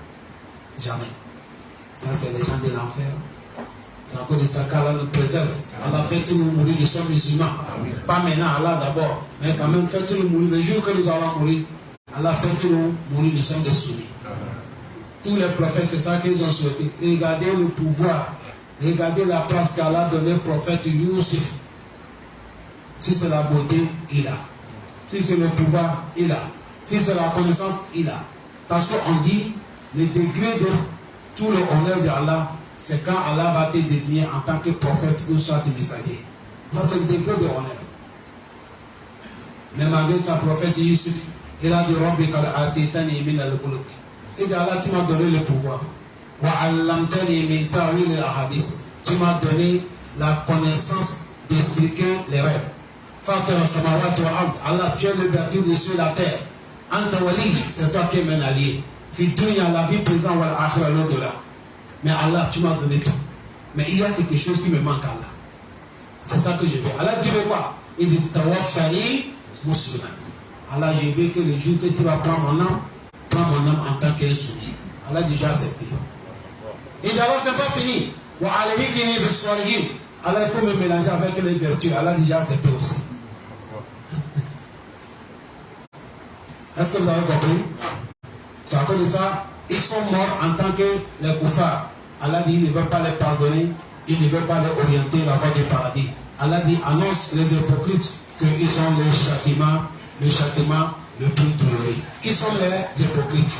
Jamais. Ça, c'est les gens de l'enfer. C'est à cause de ça qu'Allah nous préserve. Allah fait-nous mourir, nous sommes musulmans. Pas maintenant, Allah d'abord. Mais quand même, fait-nous mourir. Le jour que nous allons mourir, Allah fait-nous mourir, nous sommes des soumis. Tous les prophètes, c'est ça qu'ils ont souhaité. Regardez le pouvoir. Regardez la place qu'Allah a donné au prophète Youssef. Si c'est la beauté, il a. Si c'est le pouvoir, il a. Si c'est la connaissance, il a. Parce qu'on dit, le degré de tout le honneur d'Allah, c'est quand Allah va te désigner en tant que prophète ou soit messager. Ça, c'est le degré de honneur. Mais malgré sa prophète Youssef, il a dit Rabbi qad atitani min al-mulk. Et dit Allah, tu m'as donné le pouvoir. Wa allamtani min ta'wil al-ahadith. Tu m'as donné la connaissance d'expliquer les rêves. Fatir samawati wa ard. Allah, tu es le bertier de sur la terre. Anta wali, c'est toi qui es mon allié. Fi dunya, la vie présente, wa l'akhirah, l'au-delà. Mais Allah, tu m'as donné tout. Mais il y a quelque chose qui me manque, Allah. C'est ça que je veux. Allah, tu veux quoi? Il dit tawaffani musliman. Allah, je veux que le jour que tu vas prendre mon âme, prends mon âme en tant qu'un soumis. Allah a déjà accepté. Et d'abord, ce n'est pas fini. Allah, il faut me mélanger avec les vertus. Allah a déjà accepté aussi. Est-ce que vous avez compris? C'est à cause de ça, ils sont morts en tant que les koufars. Allah dit, il ne veut pas les pardonner, il ne veut pas les orienter la voie du paradis. Allah dit, annonce les hypocrites qu'ils ont le châtiment le plus douloureux. Qui sont les hypocrites?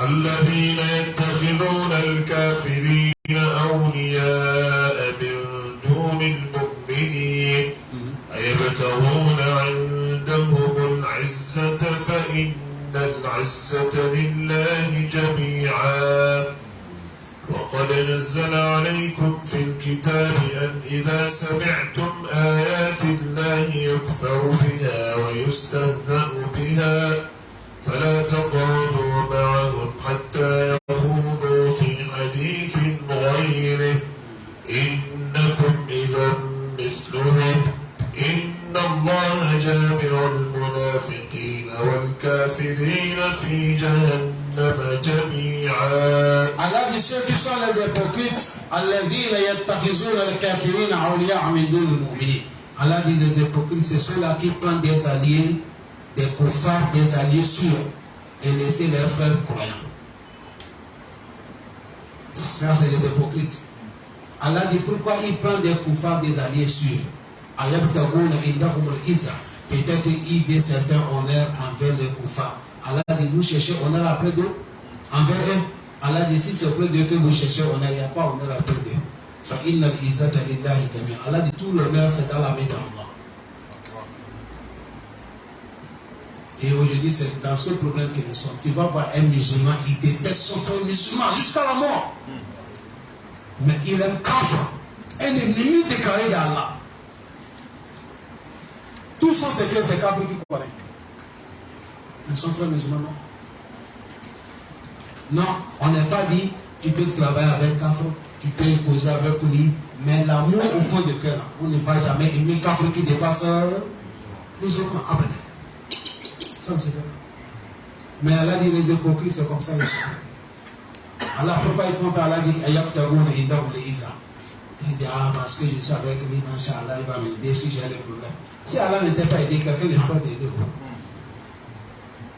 الذين يتخذون الكافرين أولياء من دون المؤمنين أيبتغون عندهم العزة فإن العزة لله جميعا وقد نزل عليكم في الكتاب أن إذا سمعتم آيات الله يكفر بها ويستهزأ بها فلا تقعدوا معهم حتى يخوضوا في حديث غيره إنكم إذا مثلهم إن الله جامع المنافقين والكافرين في جهنم جميعا. Allah dit ceux qui sont les hypocrites, الذين يتخذون الكافرين أولياء من دون المؤمنين. Allah dit les hypocrites, c'est ceux-là qui prennent des alliés, des koufars, des alliés sûrs et laisser leurs frères croyants. Ça, c'est les hypocrites. Allah dit pourquoi ils prennent des koufars, des alliés sûrs. Peut-être il veut certains honneurs envers les koufars. Allah dit, vous cherchez honneur après d'eux, envers eux. Allah dit, si c'est auprès d'eux que vous cherchez honneur, il n'y a pas honneur après d'eux. فَإِنَّ الْإِزَّةَ لِلَّهِ جَمِيعًا. Allah dit, tout l'honneur c'est dans la main d'Allah. Et aujourd'hui, c'est dans ce problème que nous sommes. Tu vas voir un musulman, il déteste son frère musulman jusqu'à la mort. Mais il aime kafir, un ennemi déclaré d'Allah. Tous sont ces que c'est kafir qui connaît. Mais son frère musulman, non. Non, on n'a pas dit, tu peux travailler avec kafir, tu peux causer avec lui, mais l'amour au fond de cœur, on ne va jamais aimer kafir qui dépasse musulman. Ah ben, mais Allah dit les hypocrites c'est comme ça ils sont. Allah pourquoi ils font ça? Allah dit il dit ah parce que je suis avec lui, Inch'Allah il va m'aider si j'ai des problèmes. Si Allah n'était pas aidé, quelqu'un ne peut pas t'aider.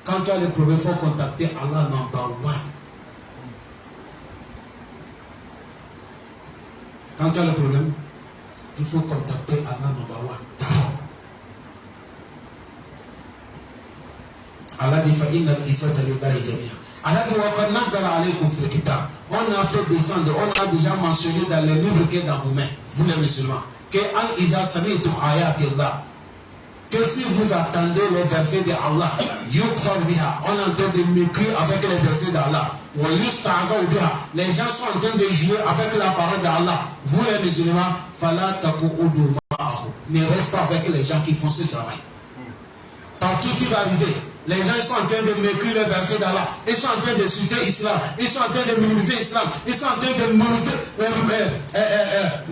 Quand tu as des problèmes, il faut contacter Allah number one. Quand tu as le problème, il faut contacter Allah number one. Allah dit فَإِنَّ الْإِزَّةَ لِلَّهِ جَمِيعًا. Allah dit وَقَدْ نَزَّلَ عَلَيْكُمْ فِي الْكِتَابِ. On a fait descendre, on a déjà mentionné dans les livres qui est dans vos mains, vous les musulmans, que أَنْ إِذَا سَمِعْتُمْ آيَاتِ اللَّهِ, que si vous attendez les versets de Allah, يُكْفَرْ بِهَا, on est en train de m'écrire avec les versets d'Allah, وَيُسْتَعْزَوْ بِهَا, les gens sont en train de jouer avec la parole d'Allah, vous les musulmans, فَلَا تَقُعُدُوا مَعَهُمْ, ne reste pas avec les gens qui font ce travail. Partout tu vas arriver, les gens sont en train de m'écrire les versets d'Allah, ils sont en train de citer l'islam, ils sont en train de minimiser l'islam, ils sont en train de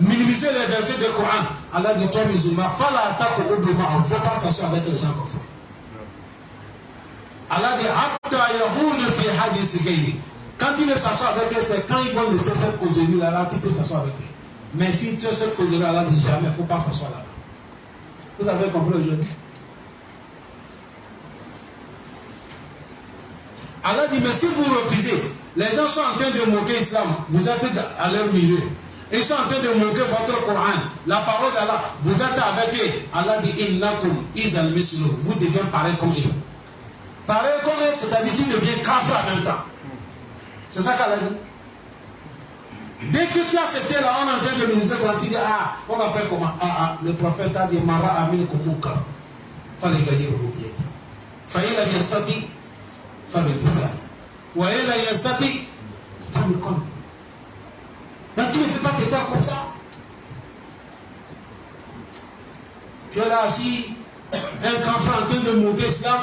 minimiser les versets du Coran. Allah dit toi musulman, il ne faut pas s'asseoir avec les gens comme ça. Allah dit quand il ne s'assoit avec eux, c'est quand ils vont laisser cette causerie là, tu peux s'asseoir avec eux. Mais si tu as cette causerie là, Allah dit jamais, il ne faut pas s'asseoir là-bas. Vous avez compris aujourd'hui? Allah dit, mais si vous refusez, les gens sont en train de moquer l'islam, vous êtes à leur milieu. Ils sont en train de moquer votre Coran, la parole d'Allah, vous êtes avec eux. Allah dit, innakum izal mislu, vous devenez pareil comme eux. Pareil comme eux, c'est-à-dire tu deviens kafir en même temps. C'est ça qu'Allah dit. Dès que tu as accepté là, on est en train de ministrer quand tu dis, ah, on va faire comment? Le prophète a dit, Mara amin kumuka. Fallait gagner au bien. Fallait la biastati. Femme et ça. Ou elle a un stati. Femme comme. Mais tu ne peux pas te taire comme ça. Tu es là assis, un enfant en train de monter l'islam,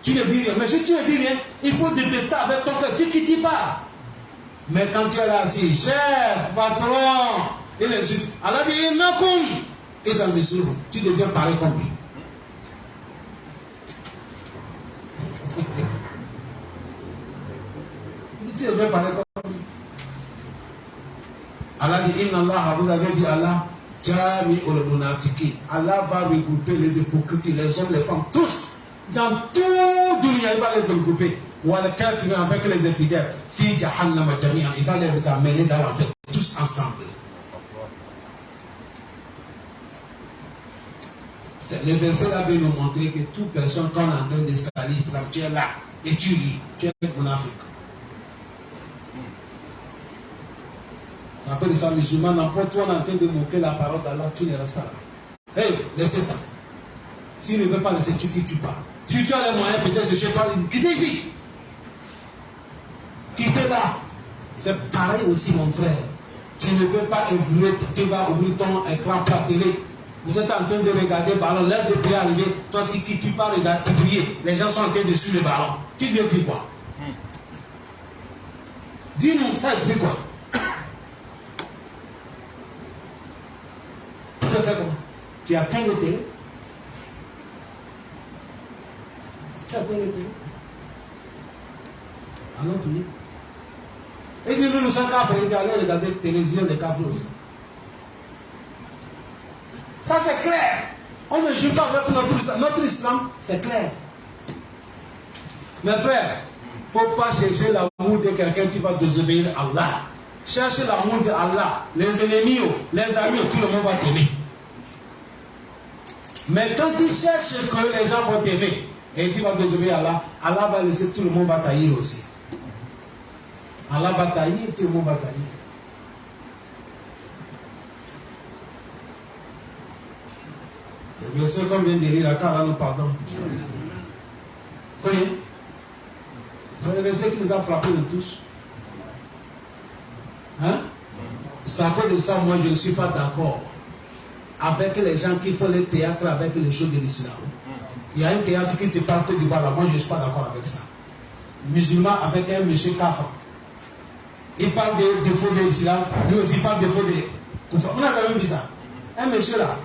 tu ne dis rien. Mais si tu ne dis rien, il faut détester avec ton cœur. Tu quittes pas. Mais quand tu es là assis, chef, patron, et les autres, Allah dit, Innakum, et ça me souffre. Tu deviens pareil comme lui. Tu deviens pareil comme lui. Allah dit, Inna Allah, vous avez dit Allah, Jami ul munafiqin. Allah va regrouper les hypocrites, les hommes, les femmes, tous. Dans tout le dunya, il va les regrouper. Ou al kafir avec les infidèles. Fi jahannam jami'an. Il va les amener dans l'enfer, tous ensemble. Le verset là veut nous montrer que toute personne, quand on est en train de salir l'islam, tu es là et tu ris, tu es munafique. Ça peut dire ça, musulman, n'importe où on est en train de moquer la parole d'Allah, tu ne restes pas là. Hey, laissez ça. S'il ne veut pas laisser, tu quittes, tu pars. Si tu as les moyens, peut-être ce chef parle, quittez ici. Quittez là. C'est pareil aussi, mon frère. Tu ne peux pas ouvrir, tu vas ouvrir ton écran pour la télé. Vous êtes en train de regarder le ballon, l'heure de prier arriver, toi tu quittes, tu pars regarder, tu prier. Les gens sont en train de suivre le ballon. Tu viens dire quoi? Dis-nous, ça explique quoi? Tu peux faire comment? Tu as atteint le télé? Tu as atteint le télé? Allons prier. Et dis-nous, nous sommes capables de regarder la télévision, les cafés aussi. Ça c'est clair. On ne joue pas avec notre islam, c'est clair. Mes frères, il ne faut pas chercher l'amour de quelqu'un qui va désobéir à Allah. Cherchez l'amour de Allah. Les ennemis, les amis, tout le monde va t'aimer. Mais quand il cherche que les gens vont t'aimer, et il va désobéir à Allah, Allah va laisser tout le monde batailler aussi. Allah bataille, tout le monde bataille. Le verset qu'on vient de lire, Allah nous pardonne. Voyez? C'est le verset qui nous a frappé de tous. Hein? Ça fait de ça, moi je ne suis pas d'accord avec les gens qui font le théâtre avec les choses de l'islam. Il y a un théâtre qui se parle que du là, moi je ne suis pas d'accord avec ça. Musulman avec un monsieur Kafan. Il parle des défauts de l'islam, lui aussi parle des défauts de. Vous n'avez jamais vu ça? Un monsieur là,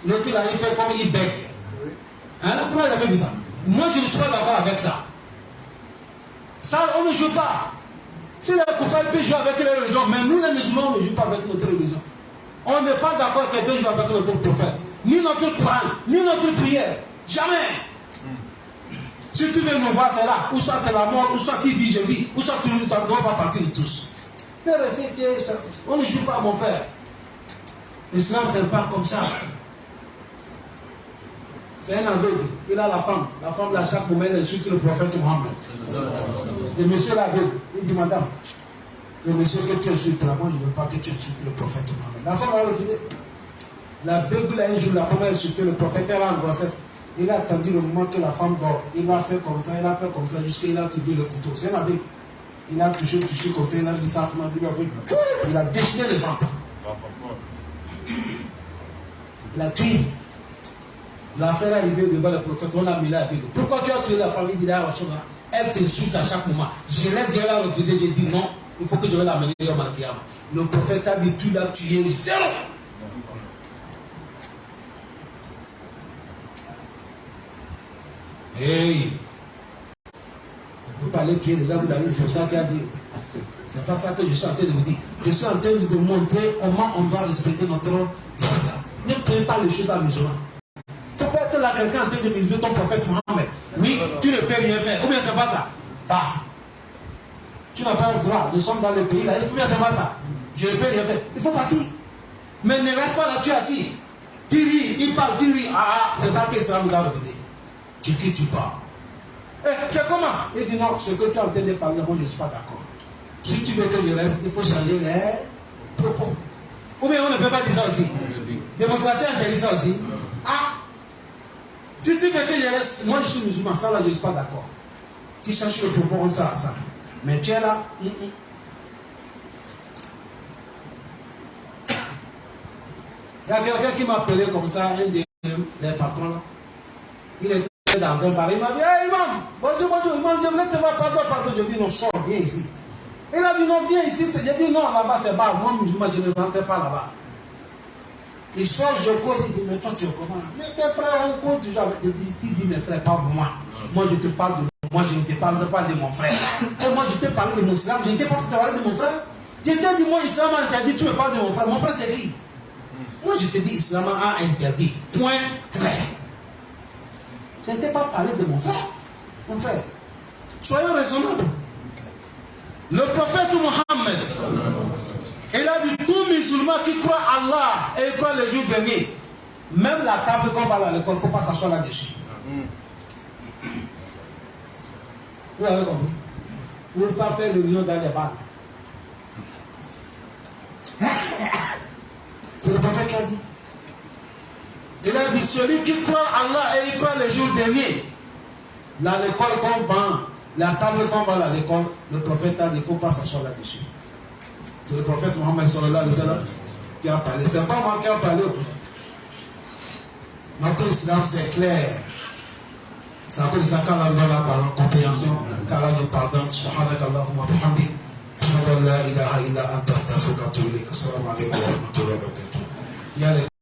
l'autre là, il fait comme il bègue. Hein? Vous n'avez jamais vu ça? Moi je ne suis pas d'accord avec ça. Ça, on ne joue pas. Si les koufars peuvent jouer avec les religions, mais nous les musulmans, on ne joue pas avec notre religion. On n'est pas d'accord que quelqu'un joue avec notre prophète. Ni notre Coran, ni notre prière. Jamais. Si tu veux nous voir, c'est là. Ou soit tu es la mort, ou soit tu vis, je vis. Ou soit tu ne dois pas partir de tous. Mais on ne joue pas, mon frère. L'islam, ce n'est pas comme ça. C'est un aveugle. Il a la femme. La femme, là, chaque moment, elle insulte le prophète Mohammed. Le monsieur là, aveugle. Il dit, madame, le monsieur que tu insultes là, moi, je ne veux pas que tu insultes le prophète Mohammed. La femme a refusé. L'aveugle, là, un jour, la femme a insulté le prophète, elle est en grossesse. Il a attendu le moment que la femme dort. Il a fait comme ça, jusqu'à il a trouvé le couteau. C'est un aveugle. Il a touché comme ça, il a mis sa femme, il a déchiré le ventre. Il a tué. L'affaire est arrivée devant le prophète, on a mis la avec. Pourquoi tu as tué la famille d'Ila Wachona? Elle t'insulte à chaque moment. Je l'ai déjà refusé, j'ai dit non, il faut que je vais l'amener au Malkiyama. Le prophète a dit tu l'as tué, zéro. Hey! On peut pas aller tuer les gens, vous allez, c'est ça qu'il a dit. C'est pas ça que je suis en train de vous dire. Je suis en train de vous montrer comment on doit respecter notre islam. Ne prenez pas les choses à musulmans. Il faut pas être là quelqu'un en train de musulman ton prophète Mohammed. Oui, tu ne peux rien faire. Ou bien c'est pas ça. Va. Tu n'as pas le droit. Nous sommes dans le pays là. Ou bien c'est pas ça. Je ne peux rien faire. Il faut partir. Mais ne reste pas là, tu es assis. Tu ris, il parle, tu ris. Ah, c'est ça que l'islam nous a refusé. Tu quittes, tu pars. C'est comment? Il dit non, ce que tu as en train de parler, moi je ne suis pas d'accord. Si tu veux que je reste, il faut changer les propos. Ou bien on ne peut pas dire ça aussi. Démocratie interdit ça aussi. Ah! Si tu veux que je reste, moi je suis musulman, ça là je ne suis pas d'accord. Tu changes le propos, on ça, ça. Mais tu es là. Il y a quelqu'un qui m'a appelé comme ça, un des patrons là. Il était dans un bar, il m'a dit, hey imam, bonjour, imam, je voulais te voir, pardon, je dis non, sors, viens ici. Il a dit non, viens ici, j'ai dit non, là-bas c'est bar, moi musulman, je ne rentre pas là-bas. Il sort, je cause, il dit, mais toi tu es comment? Mais tes frères, on cause toujours avec des disques, il dit, mes frères, pas moi. Moi je te parle de moi, je ne te parle pas de mon frère. Et moi je te parle de mon islam, je ne t'ai pas parlé de mon frère. Je t'ai dit, moi, islam a interdit, tu me parles de mon frère. Mon frère c'est qui? Moi je te dis, islam a interdit, point, trait. Je ne t'ai pas parlé de mon frère. Mon frère, soyons raisonnables. Le prophète Mohammed, il a dit tout musulman qui croit Allah et croit le jour dernier, même la table qu'on va à l'école, il ne faut pas s'asseoir là-dessus. Vous avez compris? Vous ne pas faire réunion dans les balles. C'est le prophète qui a dit. Il a dit celui qui croit Allah et il croit le jour dernier, là l'école qu'on vend, la table qu'on vend à l'école, le prophète a dit il ne faut pas s'asseoir là-dessus. C'est le prophète Mohammed sallallahu alayhi wa sallam qui a parlé. C'est pas moi qui a parlé. Notre islam c'est clair. C'est à cause de ça qu'Allah donne la compréhension, qu'Allah nous pardonne. Subhanaka Allahumma bihamdik. Ashhadu an la ilaha illa anta astaghfiruka wa atubu ilayk. Assalamu alaykum wa rahmatullahi wa barakatuh.